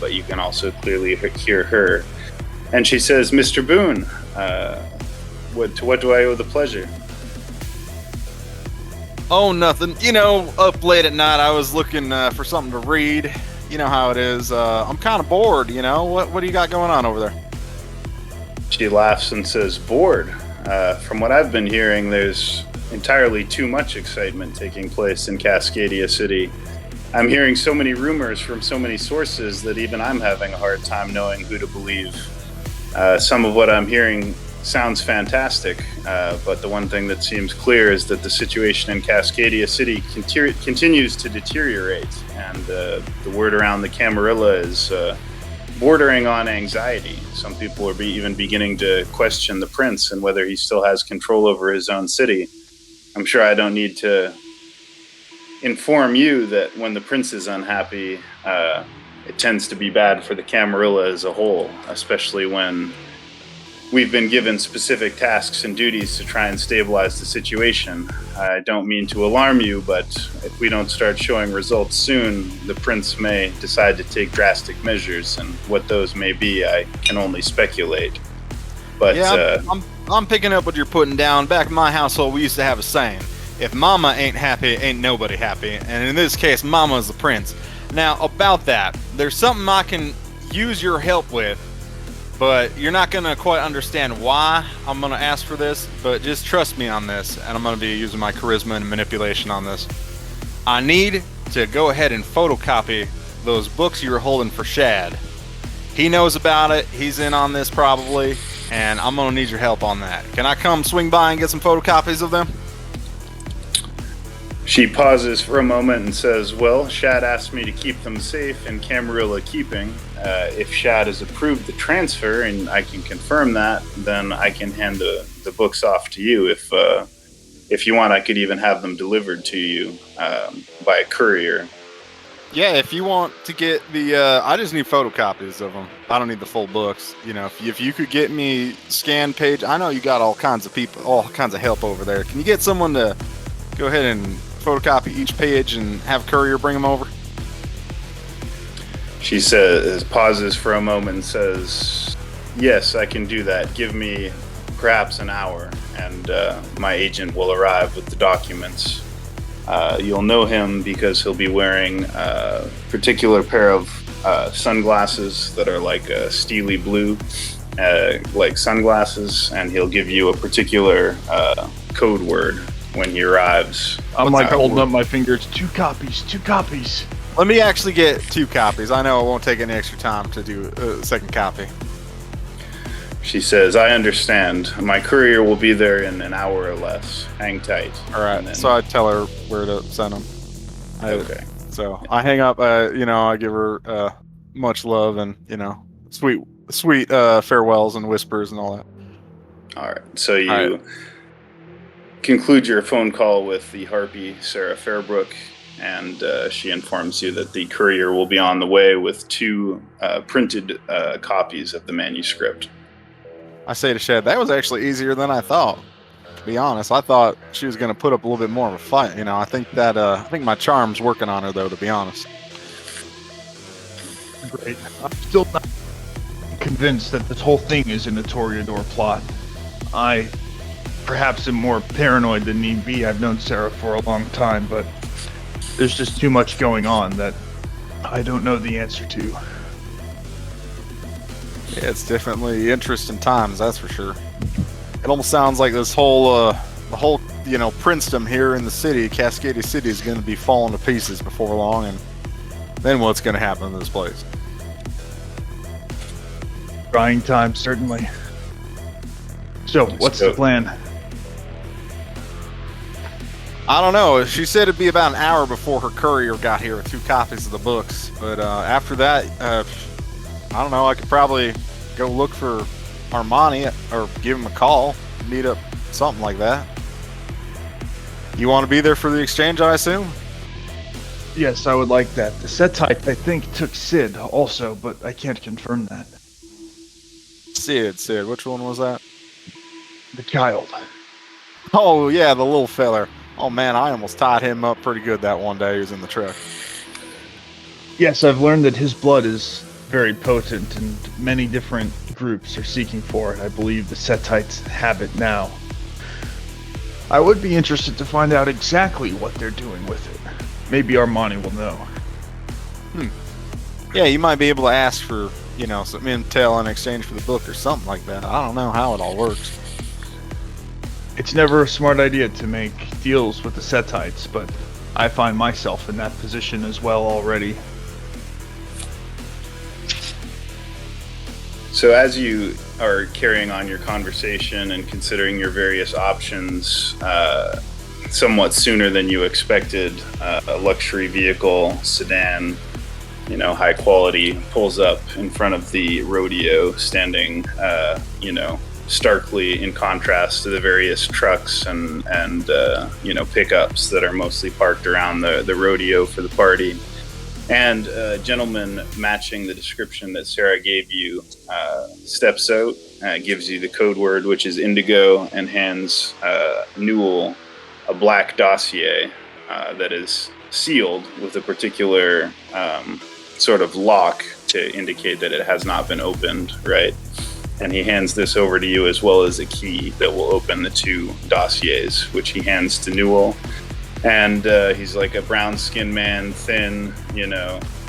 but you can also clearly hear her. And she says, "Mr. Boone, what do I owe the pleasure?" Oh, nothing. Up late at night, I was looking for something to read. You know how it is. I'm kind of bored, What do you got going on over there? She laughs and says, "Bored? From what I've been hearing, there's entirely too much excitement taking place in Cascadia City. I'm hearing so many rumors from so many sources that even I'm having a hard time knowing who to believe. Some of what I'm hearing sounds fantastic, but the one thing that seems clear is that the situation in Cascadia City continues to deteriorate, and the word around the Camarilla is bordering on anxiety. Some people are even beginning to question the prince and whether he still has control over his own city. I'm sure I don't need to inform you that when the prince is unhappy, it tends to be bad for the Camarilla as a whole, especially when we've been given specific tasks and duties to try and stabilize the situation. I don't mean to alarm you, but if we don't start showing results soon, the prince may decide to take drastic measures, and what those may be, I can only speculate. But yeah, I'm picking up what you're putting down. Back in my household, we used to have a saying: if mama ain't happy, ain't nobody happy. And in this case, mama is the prince. Now, about that, there's something I can use your help with, but you're not going to quite understand why I'm going to ask for this, but just trust me on this, and I'm going to be using my charisma and manipulation on this. I need to go ahead and photocopy those books you were holding for Shad. He knows about it, he's in on this probably, and I'm going to need your help on that. Can I come swing by and get some photocopies of them? She pauses for a moment and says, "Well, Shad asked me to keep them safe in Camarilla keeping. If Shad has approved the transfer, and I can confirm that, then I can hand the books off to you. If you want, I could even have them delivered to you by a courier." Yeah, if you want to get the, I just need photocopies of them. I don't need the full books. If you could get me scanned page, I know you got all kinds of people, all kinds of help over there. Can you get someone to go ahead and photocopy each page and have a courier bring them over? She says, pauses for a moment and says, "Yes, I can do that. Give me perhaps an hour, and my agent will arrive with the documents. You'll know him because he'll be wearing a particular pair of sunglasses that are like a steely blue, like sunglasses, and he'll give you a particular code word when he arrives." I'm like holding up my fingers. 2 copies, 2 copies. Let me actually get 2 copies. I know it won't take any extra time to do a second copy. She says, I understand. My courier will be there in an hour or less. Hang tight. All right. And then- So I tell her where to send them. Okay. So I hang up. I give her much love and sweet farewells and whispers and all that. All right. So you All right. conclude your phone call with the harpy, Sarah Fairbrook, and she informs you that the courier will be on the way with 2 printed copies of the manuscript. I say to Shad, that was actually easier than I thought. To be honest, I thought she was going to put up a little bit more of a fight. I think my charm's working on her, though. To be honest. Great. I'm still not convinced that this whole thing is a Toreador plot. I perhaps am more paranoid than need be. I've known Sarah for a long time, but there's just too much going on that I don't know the answer to. Yeah, it's definitely interesting times, that's for sure. It almost sounds like this whole, princedom here in the city, Cascadia City, is going to be falling to pieces before long, and then what's going to happen to this place? Trying time, certainly. So, what's the plan? I don't know. She said it'd be about an hour before her courier got here with 2 copies of the books, but after that, I don't know. I could probably go look for Armani or give him a call, meet up, something like that. You want to be there for the exchange, I assume? Yes, I would like that. The Setite, I think, took Sid also, but I can't confirm that. Sid. Which one was that? The child. Oh, yeah, the little feller. Oh, man, I almost tied him up pretty good that one day he was in the truck. Yes, I've learned that his blood is very potent, and many different groups are seeking for it. I believe the Setites have it now. I would be interested to find out exactly what they're doing with it. Maybe Armani will know. Yeah, you might be able to ask for, some intel in exchange for the book or something like that. I don't know how it all works. It's never a smart idea to make deals with the Setites, but I find myself in that position as well already. So as you are carrying on your conversation and considering your various options, somewhat sooner than you expected, a luxury vehicle, sedan, high quality, pulls up in front of the rodeo, standing, starkly in contrast to the various trucks and pickups that are mostly parked around the rodeo for the party. And a gentleman matching the description that Sarah gave you steps out, gives you the code word, which is indigo, and hands Newell a black dossier that is sealed with a particular sort of lock to indicate that it has not been opened, right? And he hands this over to you, as well as a key that will open the 2 dossiers, which he hands to Newell. And he's like a brown-skinned man, thin,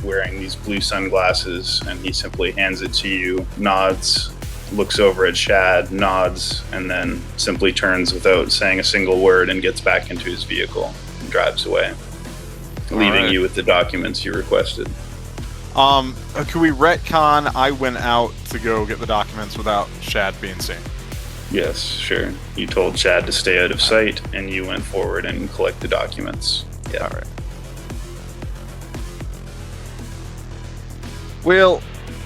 wearing these blue sunglasses, and he simply hands it to you, nods, looks over at Shad, nods, and then simply turns without saying a single word and gets back into his vehicle and drives away, leaving you with the documents you requested. Can we retcon I went out to go get the documents without Shad being seen? Yes, sure. You told Shad to stay out of sight, and you went forward and collect the documents. Yeah. All right. Well,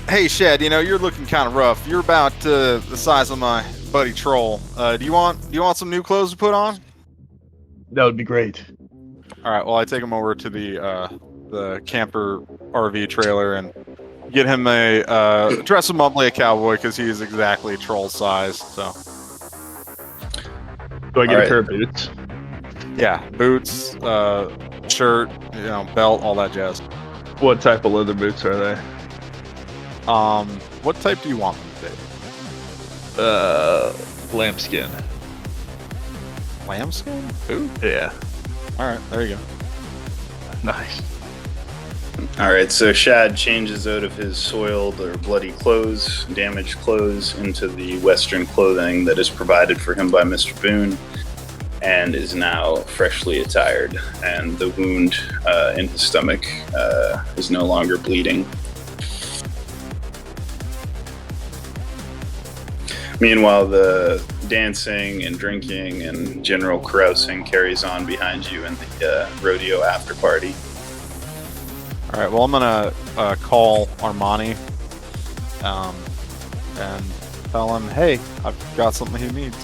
hey Shad, you're looking kind of rough. You're about the size of my buddy Troll. Do you want some new clothes to put on? That would be great. All right. Well, I take him over to the camper RV trailer and get him dress him up like a cowboy because he's exactly Troll size. So. Do I get All a right. pair of boots? Yeah, boots, shirt, belt, all that jazz. What type of leather boots are they? What type do you want them to be? Lambskin. Lambskin? Ooh. Yeah. All right, there you go. Nice. All right, so Shad changes out of his soiled or bloody clothes, damaged clothes, into the Western clothing that is provided for him by Mr. Boone. and is now freshly attired, and the wound in his stomach is no longer bleeding. Meanwhile, the dancing and drinking and general carousing carries on behind you in the rodeo after party. All right. Well, I'm gonna call Armani, and tell him, hey, I've got something he needs.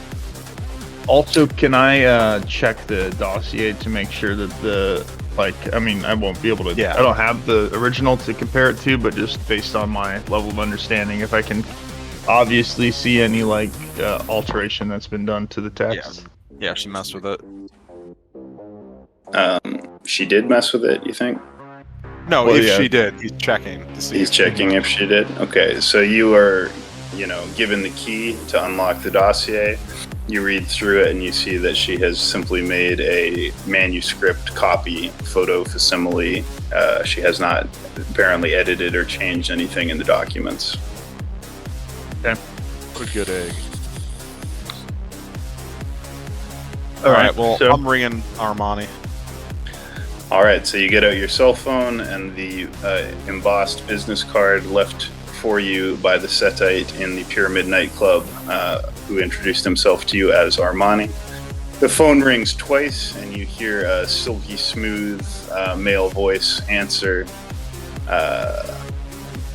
Also, can I check the dossier to make sure that I won't be able to. Yeah. I don't have the original to compare it to, but just based on my level of understanding, if I can obviously see any alteration that's been done to the text. Yeah, she messed with it. She did mess with it, you think? No, Well, if yeah. she did, he's checking to see. He's checking if she did. Okay, so you are, given the key to unlock the dossier. You read through it and you see that she has simply made a manuscript copy photo facsimile. She has not apparently edited or changed anything in the documents. Good egg. All right. Well, so I'm ringing Armani. All right, so you get out your cell phone and the embossed business card left for you by the Setite in the Pyramid nightclub, who introduced himself to you as Armani. The phone rings twice, and you hear a silky smooth male voice answer.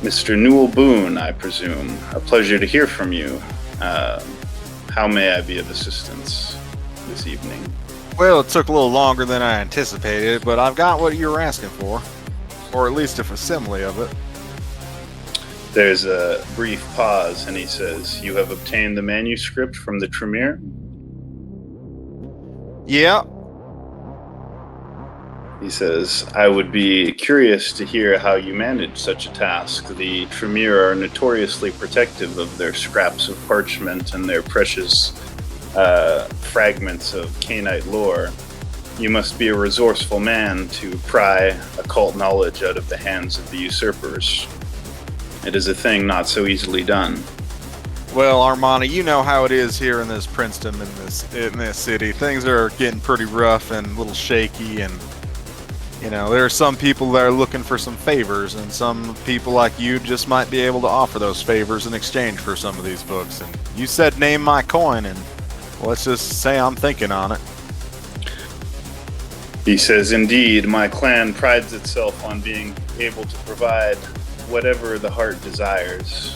Mr. Newell Boone, I presume. A pleasure to hear from you. How may I be of assistance this evening? Well, it took a little longer than I anticipated, but I've got what you were asking for. Or at least a facsimile of it. There's a brief pause, and he says, "You have obtained the manuscript from the Tremere?" Yeah. He says, "I would be curious to hear how you managed such a task. The Tremere are notoriously protective of their scraps of parchment and their precious fragments of Cainite lore. You must be a resourceful man to pry occult knowledge out of the hands of the usurpers. It is a thing not so easily done." Well, Armani, you know how it is here in this Princeton, in this city. Things are getting pretty rough and a little shaky, and there are some people that are looking for some favors, and some people like you just might be able to offer those favors in exchange for some of these books. And you said name my coin, and let's just say I'm thinking on it. He says, "Indeed, my clan prides itself on being able to provide whatever the heart desires.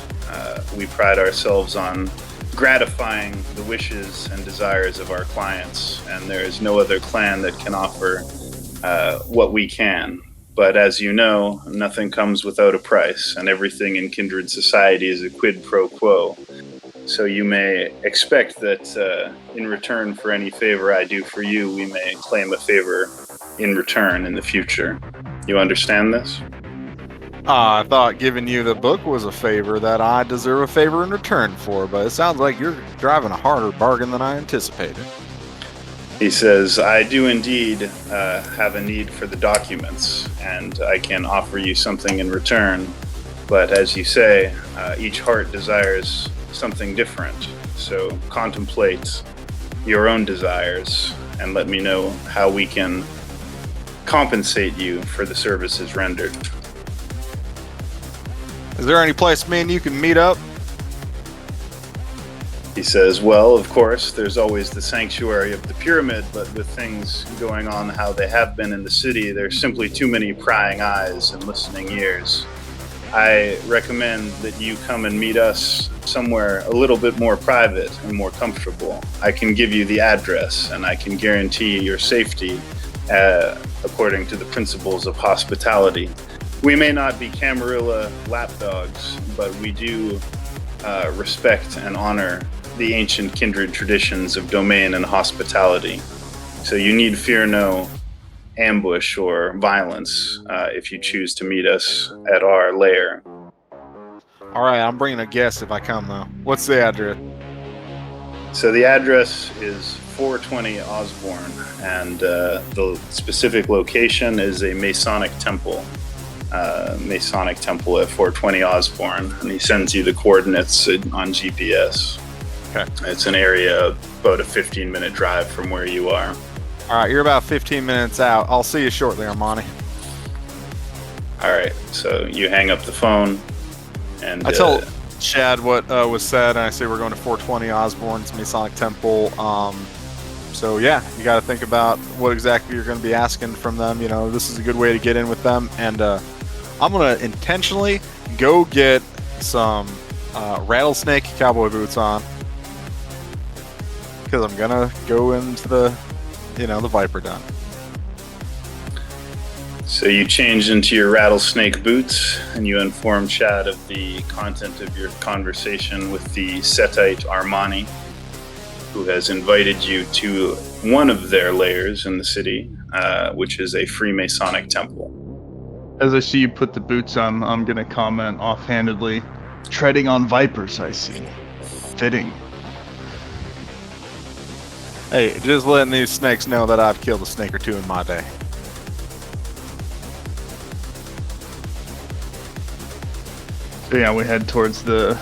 We pride ourselves on gratifying the wishes and desires of our clients, and there is no other clan that can offer what we can. But as you know, nothing comes without a price, and everything in kindred society is a quid pro quo. So you may expect that in return for any favor I do for you, we may claim a favor in return in the future. You understand this?" I thought giving you the book was a favor that I deserve a favor in return for, but it sounds like you're driving a harder bargain than I anticipated. He says, "I do indeed have a need for the documents, and I can offer you something in return. But as you say, each heart desires something different. So contemplate your own desires and let me know how we can compensate you for the services rendered." Is there any place me and you can meet up? He says, "Well, of course, there's always the sanctuary of the pyramid, but with things going on how they have been in the city, there's simply too many prying eyes and listening ears. I recommend that you come and meet us somewhere a little bit more private and more comfortable. I can give you the address, and I can guarantee your safety according to the principles of hospitality. We may not be Camarilla lapdogs, but we do respect and honor the ancient kindred traditions of domain and hospitality. So you need fear no ambush or violence if you choose to meet us at our lair." All right, I'm bringing a guest if I come, though. What's the address? So the address is 420 Osborne, and the specific location is a Masonic temple. Masonic temple at 420 Osborne, and he sends you the coordinates on GPS. Okay. It's an area about a 15-minute drive from where you are. All right, you're about 15 minutes out. I'll see you shortly, Armani. All right, so you hang up the phone, and I tell Shad what was said, and I say we're going to 420 Osborne's Masonic Temple. So yeah, you got to think about what exactly you're going to be asking from them. You know, this is a good way to get in with them, and I'm going to intentionally go get some rattlesnake cowboy boots on, because I'm gonna go into the Viper Den. So you change into your rattlesnake boots, and you inform Chad of the content of your conversation with the Setite Armani, who has invited you to one of their lairs in the city, which is a Freemasonic temple. As I see you put the boots on, I'm gonna comment offhandedly. Treading on vipers, I see. Fitting. Hey, just letting these snakes know that I've killed a snake or two in my day. So yeah, we head towards the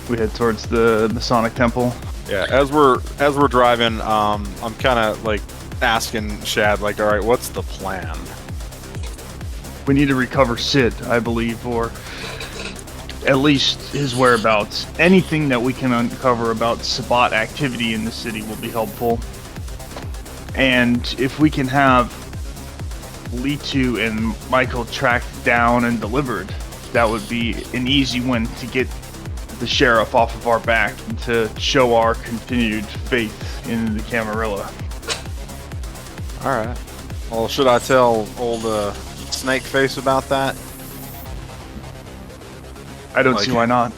Masonic Temple. Yeah, as we're driving, I'm kind of like asking Shad, like, all right, what's the plan? We need to recover Sid, I believe, or at least his whereabouts. Anything that we can uncover about Sabbat activity in the city will be helpful. And if we can have Litu and Michael tracked down and delivered, that would be an easy win to get the sheriff off of our back and to show our continued faith in the Camarilla. All right. Well, should I tell old Snake Face about that? I don't see why not.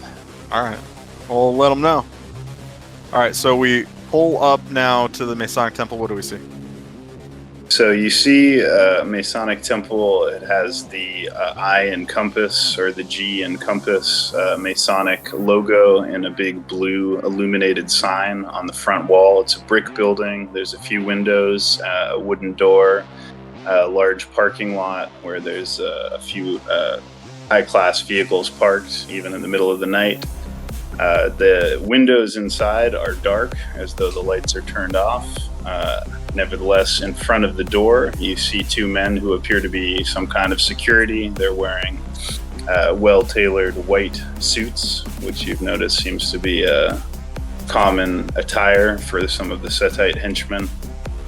All right. Well, let them know. All right. So we pull up now to the Masonic Temple. What do we see? So you see Masonic Temple. It has the I and compass, or the G and compass Masonic logo in a big blue illuminated sign on the front wall. It's a brick building. There's a few windows, a wooden door, a large parking lot where there's a few high-class vehicles parked, even in the middle of the night. The windows inside are dark, as though the lights are turned off. Nevertheless, in front of the door, you see two men who appear to be some kind of security. They're wearing well-tailored white suits, which you've noticed seems to be a common attire for some of the Setite henchmen.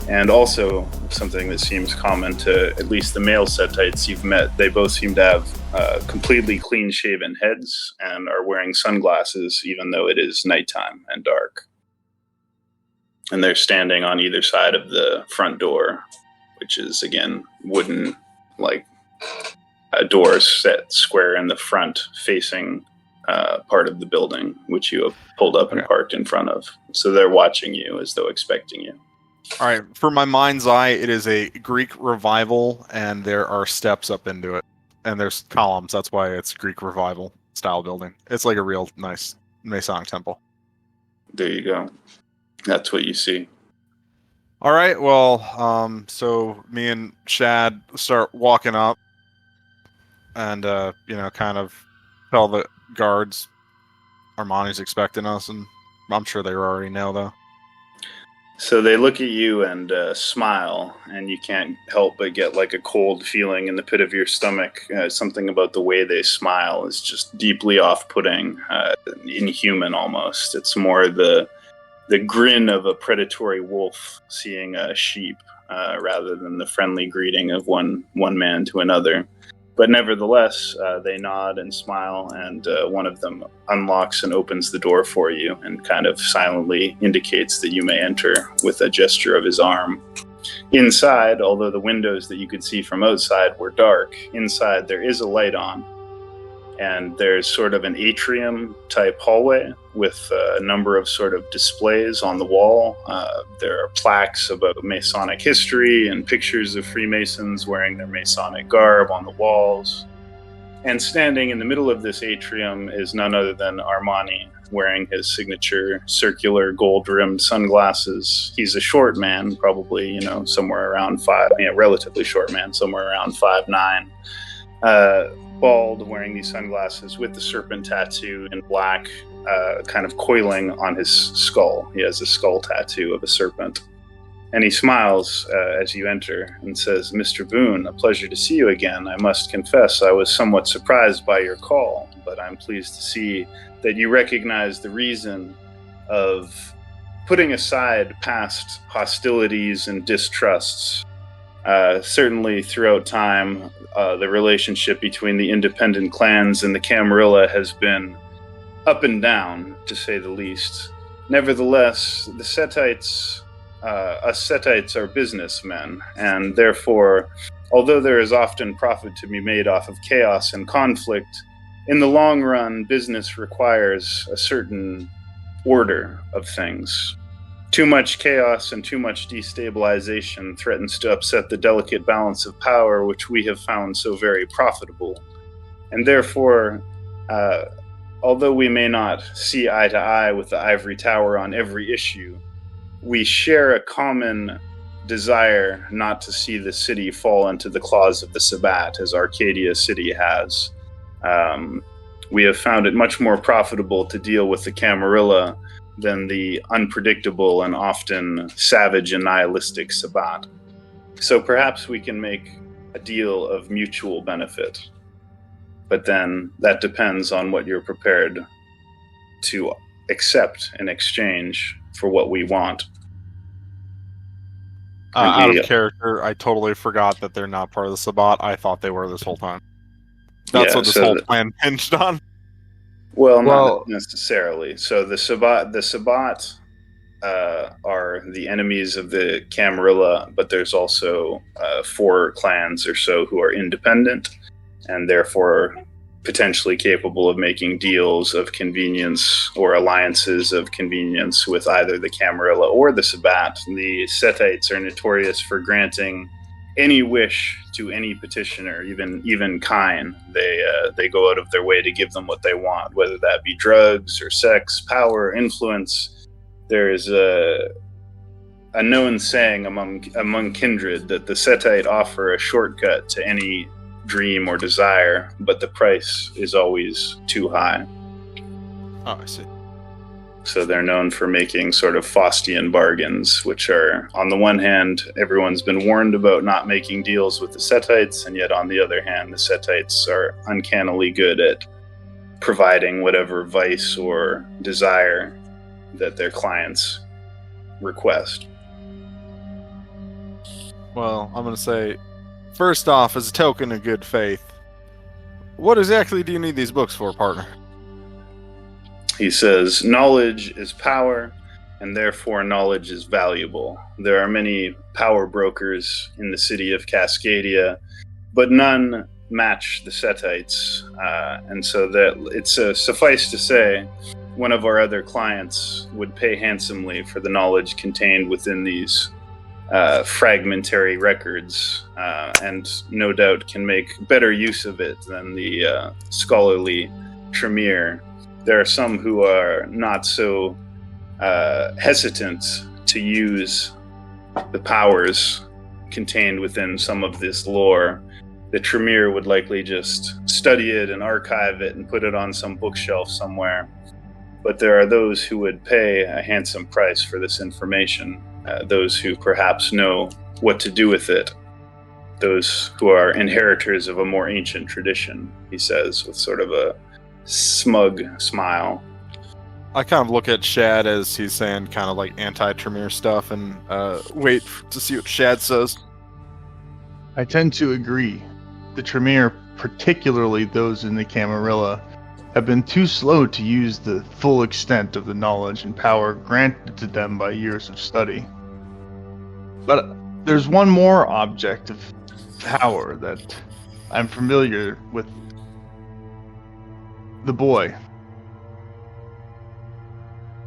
And also something that seems common to at least the male Setites you've met. They both seem to have completely clean-shaven heads and are wearing sunglasses, even though it is nighttime and dark. And they're standing on either side of the front door, which is, again, wooden, like a door set square in the front, facing part of the building, which you have pulled up and parked in front of. So they're watching you as though expecting you. All right. For my mind's eye, it is a Greek revival, and there are steps up into it. And there's columns. That's why it's Greek revival style building. It's like a real nice Masonic temple. There you go. That's what you see. All right. Well, so me and Shad start walking up and, kind of tell the guards Armani's expecting us. And I'm sure they already know, though. So they look at you and smile, and you can't help but get like a cold feeling in the pit of your stomach. Something about the way they smile is just deeply off-putting, inhuman almost. It's more the grin of a predatory wolf seeing a sheep, rather than the friendly greeting of one man to another. But nevertheless, they nod and smile, and one of them unlocks and opens the door for you and kind of silently indicates that you may enter with a gesture of his arm. Inside, although the windows that you could see from outside were dark, inside there is a light on. And there's sort of an atrium-type hallway with a number of sort of displays on the wall. There are plaques about Masonic history and pictures of Freemasons wearing their Masonic garb on the walls. And standing in the middle of this atrium is none other than Armani, wearing his signature circular gold-rimmed sunglasses. He's a short man, probably, somewhere around relatively short man, somewhere around 5'9". Bald, wearing these sunglasses with the serpent tattoo in black, kind of coiling on his skull. He has a skull tattoo of a serpent. And he smiles as you enter and says, "Mr. Boone, a pleasure to see you again. I must confess I was somewhat surprised by your call, but I'm pleased to see that you recognize the reason of putting aside past hostilities and distrusts. Certainly throughout time, the relationship between the independent clans and the Camarilla has been up and down, to say the least. Nevertheless, the Setites, us Setites are businessmen, and therefore, although there is often profit to be made off of chaos and conflict, in the long run, business requires a certain order of things. Too much chaos and too much destabilization threatens to upset the delicate balance of power which we have found so very profitable. And therefore, although we may not see eye to eye with the Ivory Tower on every issue, we share a common desire not to see the city fall into the claws of the Sabbat, as Arcadia City has. We have found it much more profitable to deal with the Camarilla than the unpredictable and often savage and nihilistic Sabbat. So perhaps we can make a deal of mutual benefit. But then that depends on what you're prepared to accept in exchange for what we want. Out of character, I totally forgot that they're not part of the Sabbat. I thought they were this whole time. That's what this whole plan hinged on. Well, not necessarily. So the Sabbat are the enemies of the Camarilla, but there's also 4 clans or so who are independent, and therefore potentially capable of making deals of convenience or alliances of convenience with either the Camarilla or the Sabbat. The Setites are notorious for granting any wish to any petitioner, even Kine. They go out of their way to give them what they want, whether that be drugs or sex, power, influence. There is a known saying among kindred that the Setite offer a shortcut to any dream or desire, but the price is always too high. Oh, I see. So they're known for making sort of Faustian bargains, which are, on the one hand, everyone's been warned about not making deals with the Setites, and yet on the other hand, the Setites are uncannily good at providing whatever vice or desire that their clients request. Well, I'm going to say, first off, as a token of good faith, what exactly do you need these books for, partner? He says, knowledge is power, and therefore knowledge is valuable. There are many power brokers in the city of Cascadia, but none match the Setites. And so that it's suffice to say, one of our other clients would pay handsomely for the knowledge contained within these fragmentary records, and no doubt can make better use of it than the scholarly Tremere. There are some who are not so hesitant to use the powers contained within some of this lore. The Tremere would likely just study it and archive it and put it on some bookshelf somewhere. But there are those who would pay a handsome price for this information, those who perhaps know what to do with it, those who are inheritors of a more ancient tradition, he says, with sort of a smug smile. I kind of look at Shad as he's saying kind of like anti-Tremere stuff and wait to see what Shad says. I tend to agree. The Tremere, particularly those in the Camarilla, have been too slow to use the full extent of the knowledge and power granted to them by years of study. But there's one more object of power that I'm familiar with. The boy.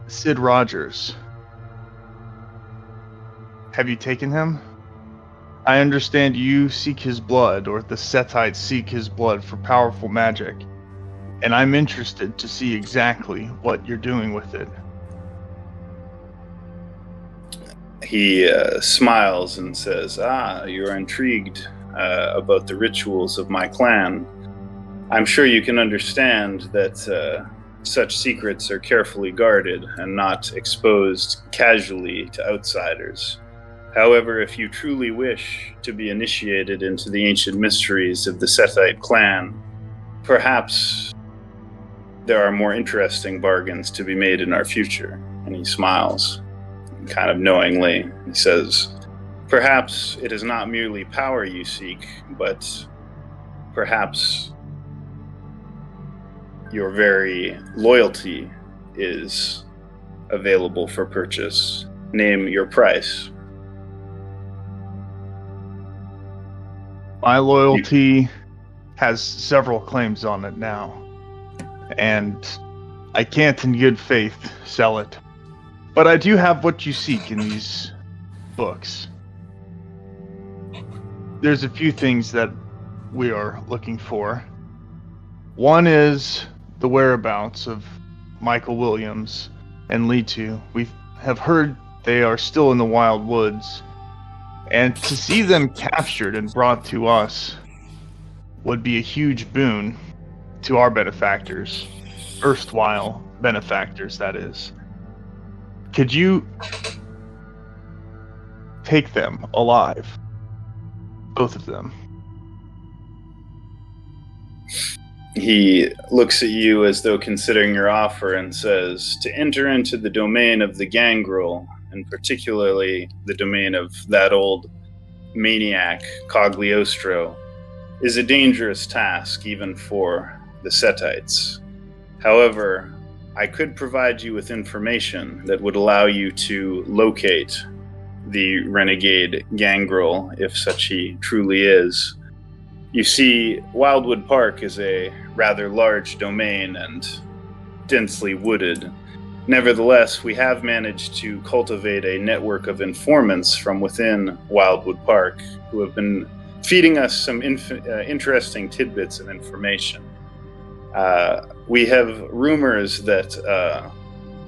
Sid Rogers. Have you taken him? I understand you seek his blood, or the Setites seek his blood for powerful magic, and I'm interested to see exactly what you're doing with it. He smiles and says, you're intrigued about the rituals of my clan. I'm sure you can understand that such secrets are carefully guarded and not exposed casually to outsiders. However, if you truly wish to be initiated into the ancient mysteries of the Sethite clan, perhaps there are more interesting bargains to be made in our future. And he smiles, kind of knowingly. He says, perhaps it is not merely power you seek, but perhaps your very loyalty is available for purchase. Name your price. My loyalty has several claims on it now, and I can't in good faith sell it. But I do have what you seek in these books. There's a few things that we are looking for. One is the whereabouts of Michael Williams and Litu. We have heard they are still in the wild woods, and to see them captured and brought to us would be a huge boon to our benefactors, erstwhile benefactors, that is. Could you take them alive? Both of them. He looks at you as though considering your offer and says, to enter into the domain of the Gangrel, and particularly the domain of that old maniac, Cagliostro, is a dangerous task even for the Setites. However, I could provide you with information that would allow you to locate the renegade Gangrel, if such he truly is. You see, Wildwood Park is a rather large domain and densely wooded. Nevertheless, we have managed to cultivate a network of informants from within Wildwood Park who have been feeding us some interesting tidbits of information. We have rumors that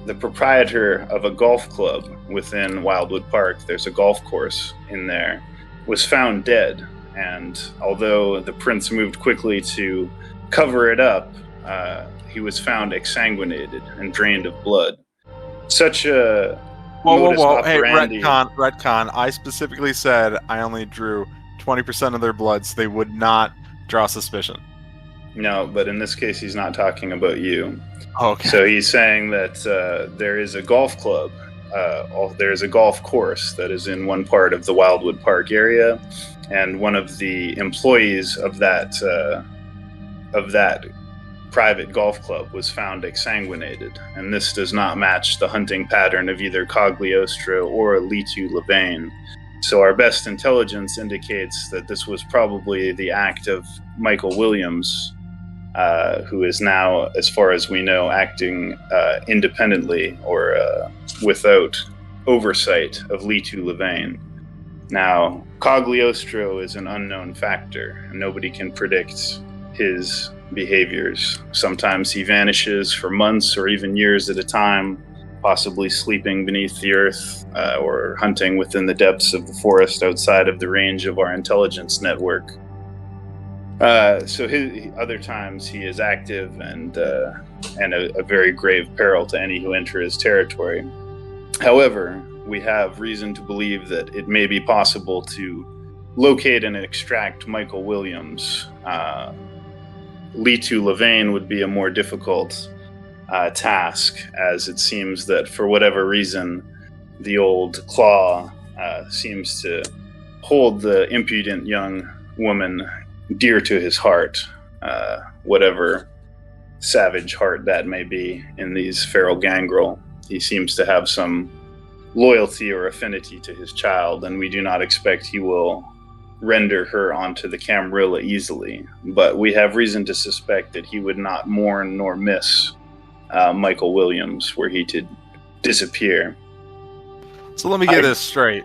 the proprietor of a golf club within Wildwood Park, there's a golf course in there, was found dead. And although the prince moved quickly to cover it up, he was found exsanguinated and drained of blood. Such a modus operandi. Hey, retcon. I specifically said I only drew 20% of their blood, so they would not draw suspicion. No, but in this case, he's not talking about you. Okay. So he's saying that there is a golf club, there is a golf course that is in one part of the Wildwood Park area, and one of the employees of that private golf club was found exsanguinated, and this does not match the hunting pattern of either Cagliostro or Litu Levane. So our best intelligence indicates that this was probably the act of Michael Williams, who is now, as far as we know, acting independently or without oversight of Litu Levane. Now, Cagliostro is an unknown factor, and nobody can predict his behaviors. Sometimes he vanishes for months or even years at a time, possibly sleeping beneath the earth or hunting within the depths of the forest outside of the range of our intelligence network. So other times he is active and a very grave peril to any who enter his territory. However, we have reason to believe that it may be possible to locate and extract Michael Williams. Litu Levane would be a more difficult task, as it seems that for whatever reason, the old Claw seems to hold the impudent young woman dear to his heart, whatever savage heart that may be in these feral Gangrel. He seems to have some loyalty or affinity to his child, and we do not expect he will render her onto the Camarilla easily, but we have reason to suspect that he would not mourn nor miss Michael Williams were he to disappear. So let me get this straight.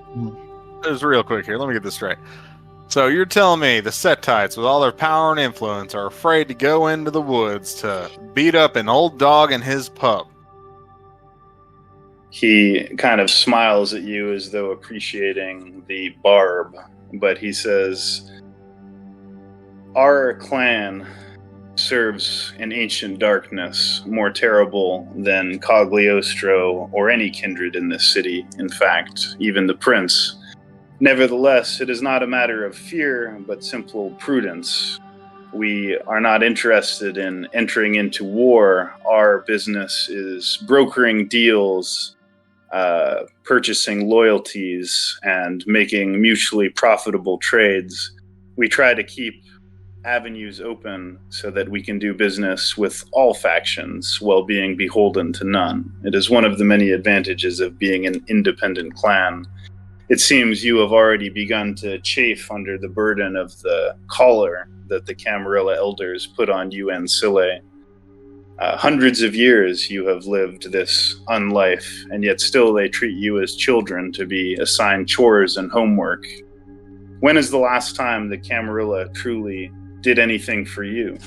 Just real quick here. Let me get this straight. So you're telling me the Setites, with all their power and influence, are afraid to go into the woods to beat up an old dog and his pup? He kind of smiles at you as though appreciating the barb, but he says, our clan serves an ancient darkness more terrible than Cagliostro or any kindred in this city, in fact, even the prince. Nevertheless, it is not a matter of fear, but simple prudence. We are not interested in entering into war. Our business is brokering deals, purchasing loyalties, and making mutually profitable trades. We try to keep avenues open so that we can do business with all factions while being beholden to none. It is one of the many advantages of being an independent clan. It seems you have already begun to chafe under the burden of the collar that the Camarilla elders put on you and Sile. Hundreds of years you have lived this unlife, and yet still they treat you as children to be assigned chores and homework. When is the last time the Camarilla truly did anything for you?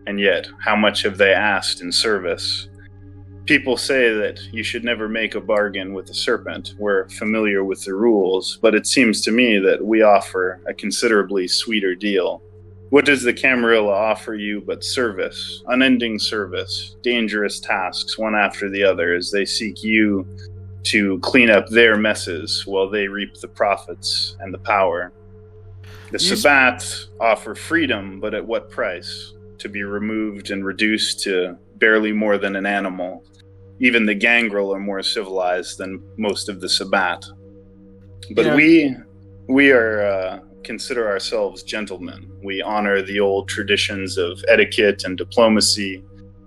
And yet, how much have they asked in service? People say that you should never make a bargain with a serpent. We're familiar with the rules, but it seems to me that we offer a considerably sweeter deal. What does the Camarilla offer you but service, unending service, dangerous tasks one after the other as they seek you to clean up their messes while they reap the profits and the power? The Sabbat offer freedom, but at what price? To be removed and reduced to barely more than an animal. Even the Gangrel are more civilized than most of the Sabbat. But we consider ourselves gentlemen. We honor the old traditions of etiquette and diplomacy.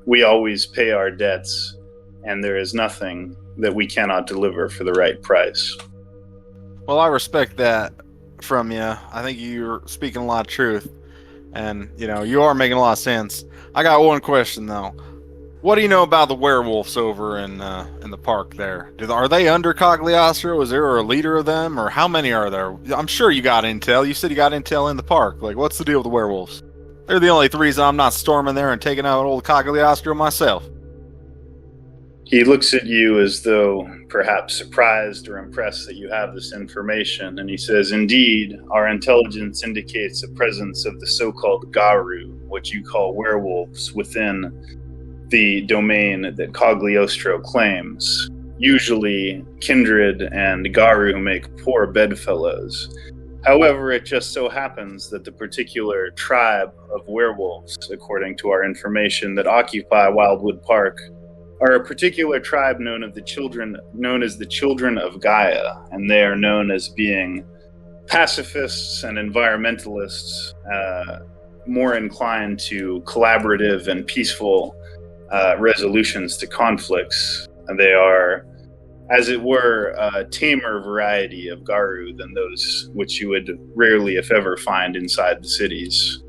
We always pay our debts, and there is nothing that we cannot deliver for the right price. Well, I respect that from you. I think you're speaking a lot of truth, and you are making a lot of sense. I got one question though. What do you know about the werewolves over in the park there? Are they under Cagliostro? Is there a leader of them, or how many are there? I'm sure you got intel. You said you got intel in the park. Like, what's the deal with the werewolves? They're the only reason I'm not storming there and taking out old Cagliostro myself. He looks at you as though perhaps surprised or impressed that you have this information, and he says, "Indeed, our intelligence indicates the presence of the so-called Garu, what you call werewolves, within the domain that Cagliostro claims. Usually, kindred and Garu make poor bedfellows. However, it just so happens that the particular tribe of werewolves, according to our information, that occupy Wildwood Park are a particular tribe known as the Children of Gaia, and they are known as being pacifists and environmentalists, more inclined to collaborative and peaceful resolutions to conflicts. And they are, as it were, a tamer variety of Garu than those which you would rarely, if ever, find inside the cities.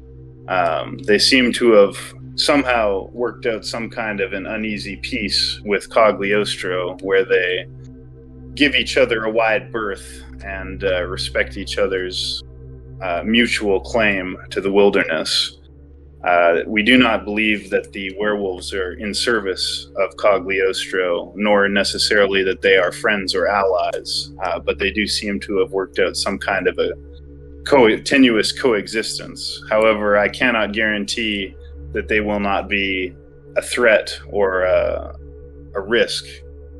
They seem to have somehow worked out some kind of an uneasy peace with Cagliostro, where they give each other a wide berth and respect each other's mutual claim to the wilderness. We do not believe that the werewolves are in service of Cagliostro, nor necessarily that they are friends or allies, but they do seem to have worked out some kind of a tenuous coexistence. However, I cannot guarantee that they will not be a threat or a risk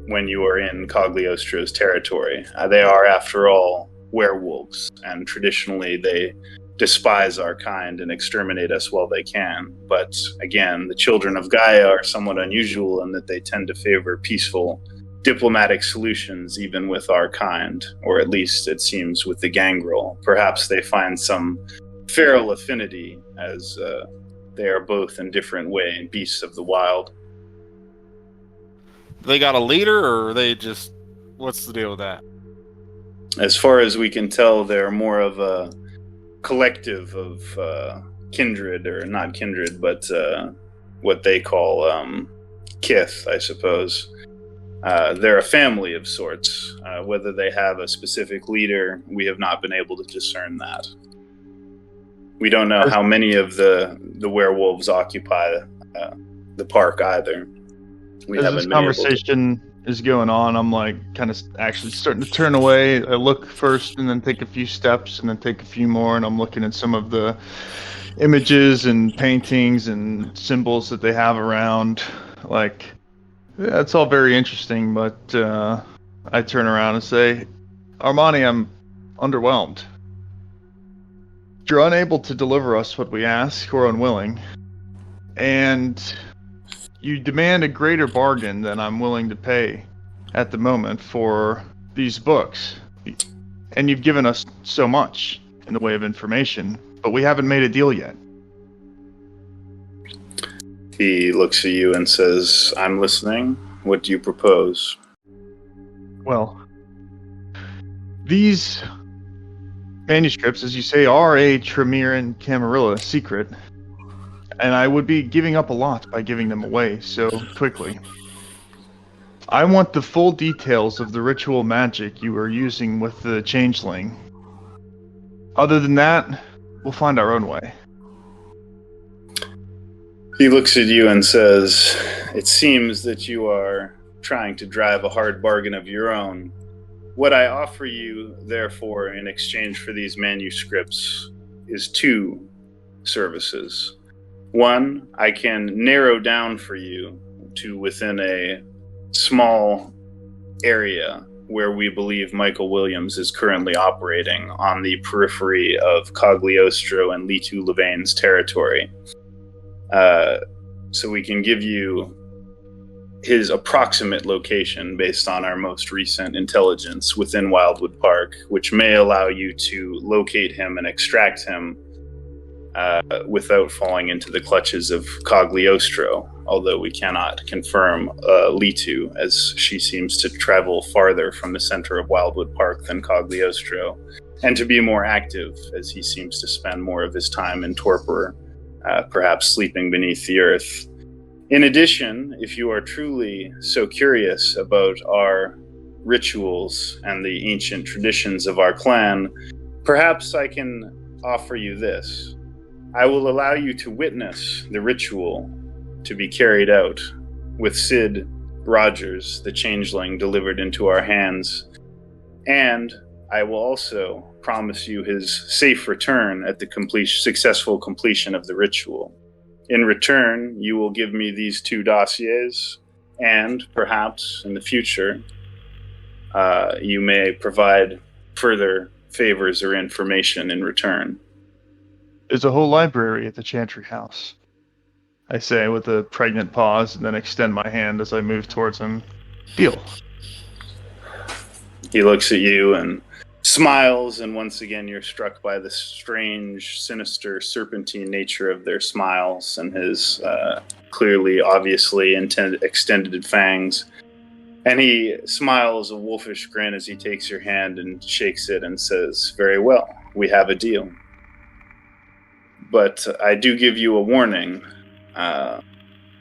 when you are in Cagliostro's territory. They are, after all, werewolves, and traditionally they despise our kind and exterminate us while they can. But again, the Children of Gaia are somewhat unusual in that they tend to favor peaceful diplomatic solutions even with our kind, or at least it seems with the Gangrel. Perhaps they find some feral affinity, as they are both in different ways beasts of the wild. They got a leader, or are they just... what's the deal with that? As far as we can tell, they're more of a collective of kindred, or not kindred, but what they call kith, I suppose. They're a family of sorts. Whether they have a specific leader, we have not been able to discern that. We don't know how many of the werewolves occupy the park either. As this conversation is going on, I'm like kind of actually starting to turn away. I look first and then take a few steps and then take a few more, and I'm looking at some of the images and paintings and symbols that they have around. Like, yeah, it's all very interesting, but I turn around and say, Armani, I'm underwhelmed. You're unable to deliver us what we ask, or unwilling, and you demand a greater bargain than I'm willing to pay at the moment for these books. And you've given us so much in the way of information, but we haven't made a deal yet. He looks at you and says, I'm listening. What do you propose? Well, these manuscripts, as you say, are a Tremere and Camarilla secret, and I would be giving up a lot by giving them away so quickly. I want the full details of the ritual magic you were using with the Changeling. Other than that, we'll find our own way. He looks at you and says, it seems that you are trying to drive a hard bargain of your own. What I offer you, therefore, in exchange for these manuscripts is 2 services. One, I can narrow down for you to within a small area where we believe Michael Williams is currently operating on the periphery of Cagliostro and Litu Levain's territory. So we can give you his approximate location based on our most recent intelligence within Wildwood Park, which may allow you to locate him and extract him without falling into the clutches of Cagliostro, although we cannot confirm Litu, as she seems to travel farther from the center of Wildwood Park than Cagliostro, and to be more active, as he seems to spend more of his time in torpor, perhaps sleeping beneath the earth. In addition, if you are truly so curious about our rituals and the ancient traditions of our clan, perhaps I can offer you this. I will allow you to witness the ritual to be carried out with Sid Rogers, the changeling, delivered into our hands, and I will also promise you his safe return at the successful completion of the ritual. In return, you will give me these 2 dossiers, and perhaps in the future, you may provide further favors or information in return. There's a whole library at the Chantry House, I say with a pregnant pause, and then extend my hand as I move towards him. Deal. He looks at you and smiles, and once again you're struck by the strange, sinister, serpentine nature of their smiles and his clearly, obviously extended fangs. And he smiles a wolfish grin as he takes your hand and shakes it and says, very well, we have a deal. But I do give you a warning.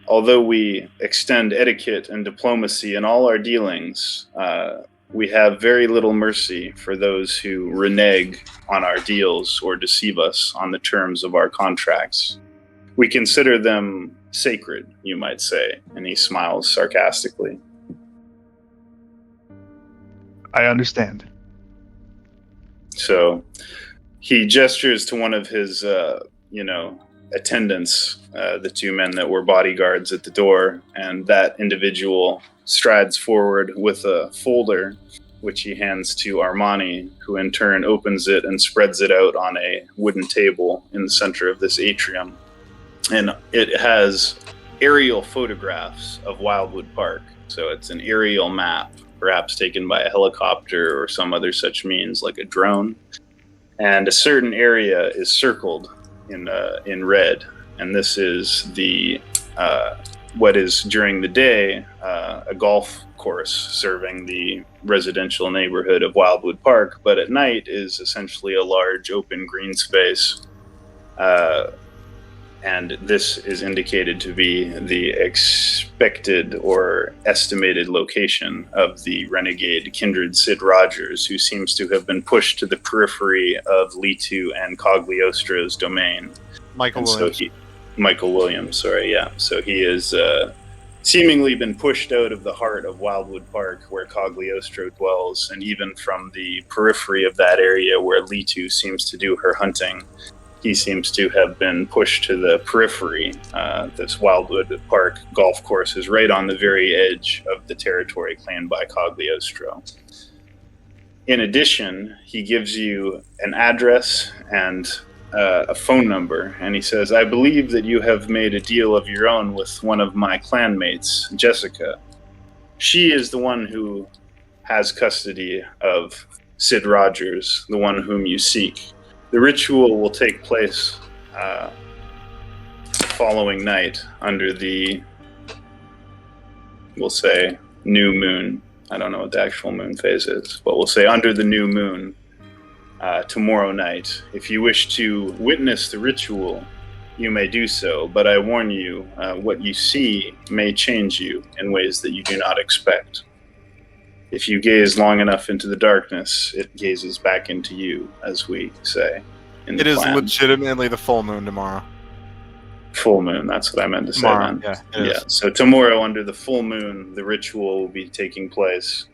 Although we extend etiquette and diplomacy in all our dealings, we have very little mercy for those who renege on our deals or deceive us on the terms of our contracts. We consider them sacred, you might say, and he smiles sarcastically. I understand. So he gestures to one of his, attendants, the 2 men that were bodyguards at the door, and that individual strides forward with a folder, which he hands to Armani, who in turn opens it and spreads it out on a wooden table in the center of this atrium. And it has aerial photographs of Wildwood Park. So it's an aerial map, perhaps taken by a helicopter or some other such means, like a drone. And a certain area is circled in red. And this is the what is during the day a golf course serving the residential neighborhood of Wildwood Park, but at night is essentially a large open green space. And this is indicated to be the expected or estimated location of the renegade kindred Sid Rogers, who seems to have been pushed to the periphery of Litu and Cagliostro's domain. Michael Williams. Michael Williams, sorry, yeah. So he has seemingly been pushed out of the heart of Wildwood Park, where Cagliostro dwells, and even from the periphery of that area where Litu seems to do her hunting. he seems to have been pushed to the periphery. This Wildwood Park golf course is right on the very edge of the territory claimed by Cagliostro. In addition, he gives you an address and a phone number, and he says, I believe that you have made a deal of your own with one of my clanmates, Jessica. She is the one who has custody of Sid Rogers, the one whom you seek. The ritual will take place the following night under the, we'll say, new moon. I don't know what the actual moon phase is, but we'll say under the new moon tomorrow night. If you wish to witness the ritual, you may do so, but I warn you, what you see may change you in ways that you do not expect. If you gaze long enough into the darkness, it gazes back into you, as we say. It is legitimately the full moon tomorrow. Full moon, that's what I meant to say, Tomorrow, man. yeah. So tomorrow, under the full moon, the ritual will be taking place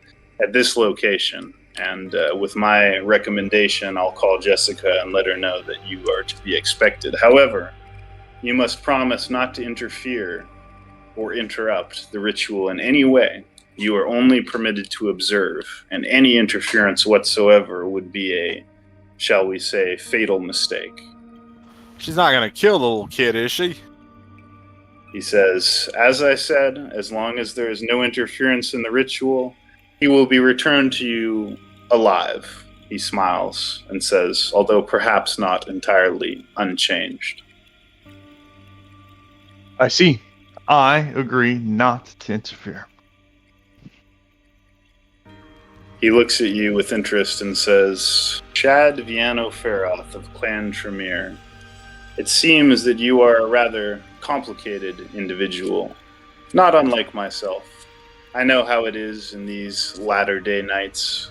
at this location. And with my recommendation, I'll call Jessica and let her know that you are to be expected. However, you must promise not to interfere or interrupt the ritual in any way. You are only permitted to observe, and any interference whatsoever would be a, shall we say, fatal mistake. She's not going to kill the little kid, is she? He says, as I said, as long as there is no interference in the ritual, he will be returned to you alive. He smiles and says, although perhaps not entirely unchanged. I see. I agree not to interfere. He looks at you with interest and says, Shad Viano Feroth of Clan Tremere. It seems that you are a rather complicated individual, not unlike myself. I know how it is in these latter-day nights.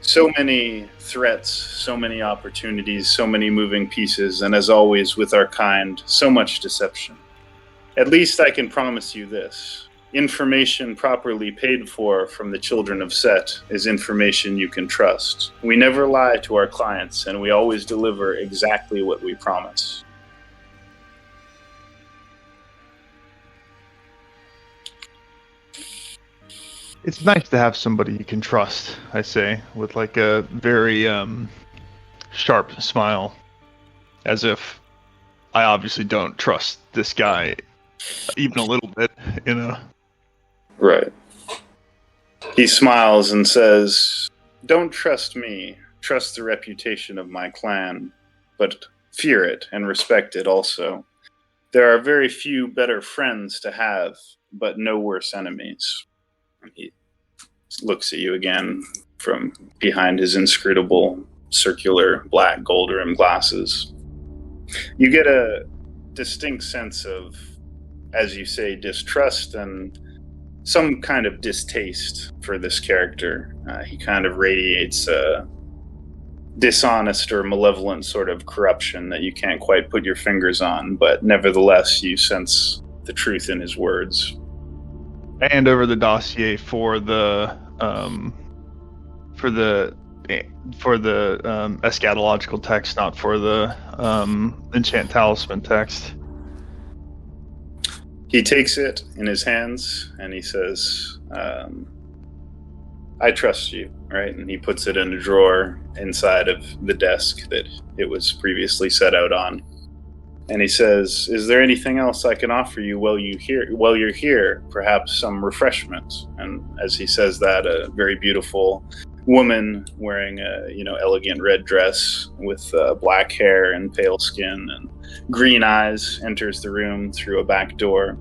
So many threats, so many opportunities, so many moving pieces, and as always with our kind, so much deception. At least I can promise you this. Information properly paid for from the children of Set is information you can trust. We never lie to our clients, and we always deliver exactly what we promise. It's nice to have somebody you can trust, I say, with like a very sharp smile. As if I obviously don't trust this guy even a little bit, you know? Right. He smiles and says, don't trust me, trust the reputation of my clan, but fear it and respect it also. There are very few better friends to have, but no worse enemies. He looks at you again from behind his inscrutable, circular, black, gold-rimmed glasses. You get a distinct sense of, as you say, distrust and some kind of distaste for this character. He kind of radiates a dishonest or malevolent sort of corruption that you can't quite put your fingers on, but nevertheless you sense the truth in his words. And over the dossier for the eschatological text, not for the enchant talisman text. He takes it in his hands and he says, I trust you, right? And he puts it in a drawer inside of the desk that it was previously set out on. And he says, is there anything else I can offer you while you're here? Perhaps some refreshment. And as he says that, a very beautiful woman wearing a elegant red dress with black hair and pale skin and green eyes enters the room through a back door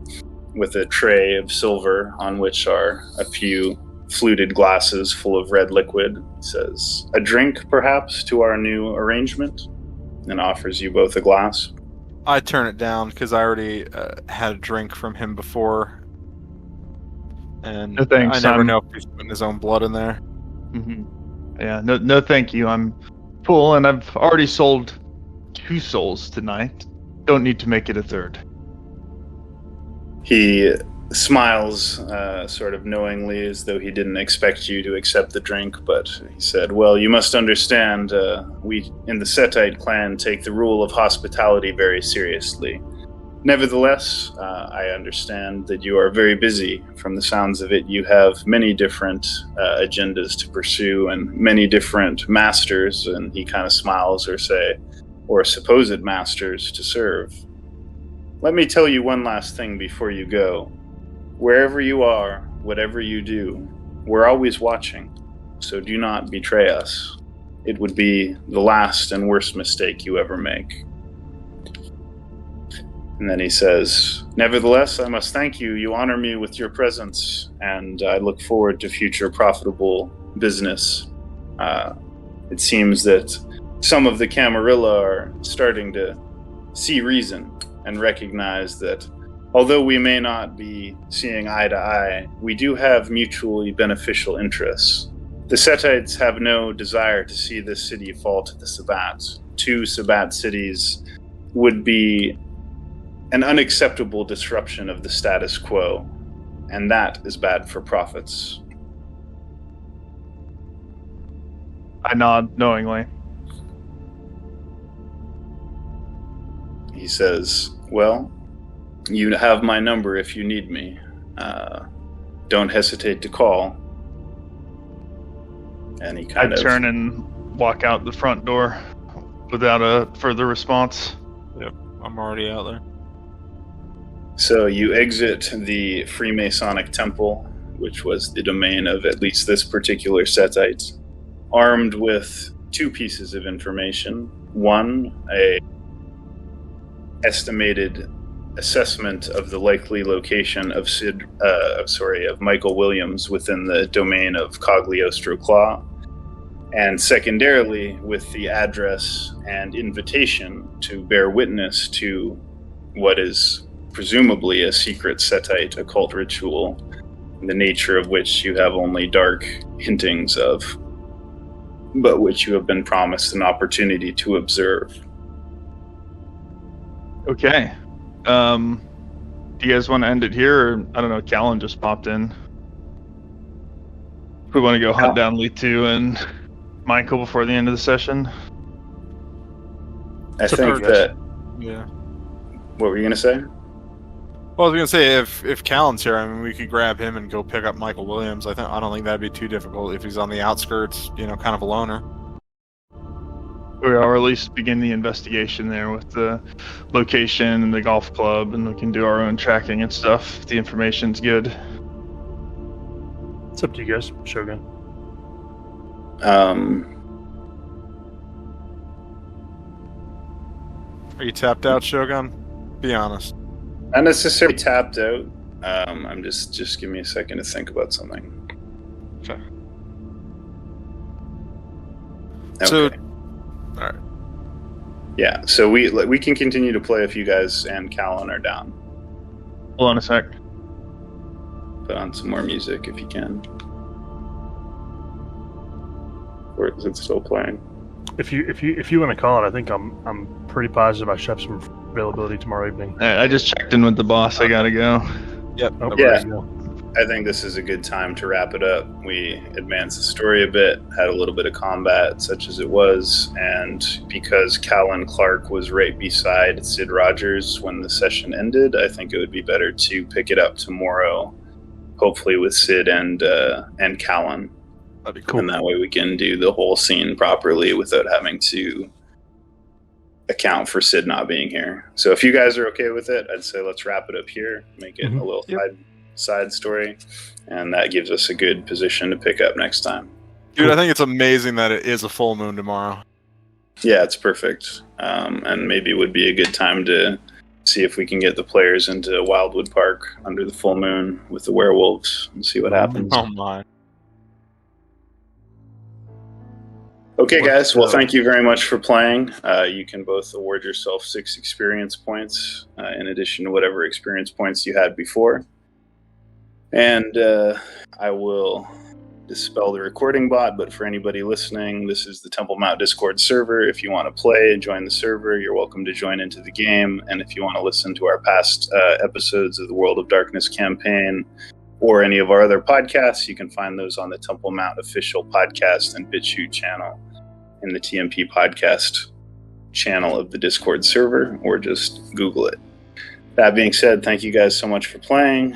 with a tray of silver on which are a few fluted glasses full of red liquid. He says, a drink perhaps to our new arrangement, and offers you both a glass. I turn it down because I already had a drink from him before, and No thanks, I never know if he's putting his own blood in there. Mm-hmm. Yeah, no, thank you. I'm full, and I've already sold 2 souls tonight. Don't need to make it a third. He smiles sort of knowingly, as though he didn't expect you to accept the drink, but he said, well, you must understand, we in the Setite clan take the rule of hospitality very seriously. Nevertheless, I understand that you are very busy. From the sounds of it, you have many different agendas to pursue and many different masters, and he kind of smiles, or supposed masters to serve. Let me tell you one last thing before you go. Wherever you are, whatever you do, we're always watching, so do not betray us. It would be the last and worst mistake you ever make. And then he says, nevertheless, I must thank you. You honor me with your presence, and I look forward to future profitable business. It seems that some of the Camarilla are starting to see reason and recognize that although we may not be seeing eye to eye, we do have mutually beneficial interests. The Setites have no desire to see this city fall to the Sabbat. 2 Sabbat cities would be an unacceptable disruption of the status quo, and that is bad for profits. I nod knowingly. He says, well, you have my number if you need me. Don't hesitate to call. And he kind of turn and walk out the front door without a further response. Yep, I'm already out there. So you exit the Freemasonic temple, which was the domain of at least this particular Setite, armed with 2 pieces of information. One, a estimated assessment of the likely location of Michael Williams within the domain of Cagliostro Claw, and secondarily with the address and invitation to bear witness to what is presumably a secret Setite occult ritual, the nature of which you have only dark hintings of, but which you have been promised an opportunity to observe. Okay. Do you guys want to end it here? Or, I don't know, Callan just popped in. We want to go hunt down Litu and Michael before the end of the session. I think that... Yeah. What were you going to say? Well, I was going to say, if Callan's here, I mean, we could grab him and go pick up Michael Williams. I don't think that'd be too difficult if he's on the outskirts, kind of a loner. Or at least begin the investigation there with the location and the golf club, and we can do our own tracking and stuff if the information's good. It's up to you guys, Shogun. Are you tapped out, Shogun? Be honest. Not necessarily tapped out. I'm just give me a second to think about something. Okay. Okay. All right. Yeah, so we can continue to play if you guys and Callan are down. Hold on a sec. Put on some more music if you can. Or is it still playing? If you want to call it, I think I'm pretty positive I should have some availability tomorrow evening. All right, I just checked in with the boss. I gotta go. Yep. Oh, Yeah. there you go. I think this is a good time to wrap it up. We advanced the story a bit, had a little bit of combat, such as it was, and because Callan Clark was right beside Sid Rogers when the session ended, I think it would be better to pick it up tomorrow, hopefully with Sid and Callan. That'd be cool. And that way we can do the whole scene properly without having to account for Sid not being here. So if you guys are okay with it, I'd say let's wrap it up here, make it a little side story, and that gives us a good position to pick up next time. Dude, I think it's amazing that it is a full moon tomorrow. Yeah, it's perfect. And maybe it would be a good time to see if we can get the players into Wildwood Park under the full moon with the werewolves and see what happens. Oh my. Okay, guys. Well, thank you very much for playing. You can both award yourself 6 experience points in addition to whatever experience points you had before. And I will dispel the recording bot, but for anybody listening, this is the Temple Mount Discord server. If you want to play and join the server, you're welcome to join into the game. And if you want to listen to our past episodes of the World of Darkness campaign or any of our other podcasts, you can find those on the Temple Mount official podcast and BitChute channel in the TMP podcast channel of the Discord server, or just Google it. That being said, thank you guys so much for playing.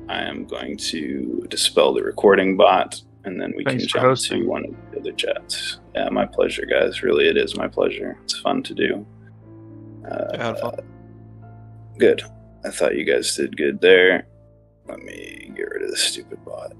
I am going to dispel the recording bot, and then we Thanks can for jump hosting. to one of the other chats. Yeah, my pleasure, guys. Really, it is my pleasure. It's fun to do. Had fun. Good. I thought you guys did good there. Let me get rid of this stupid bot.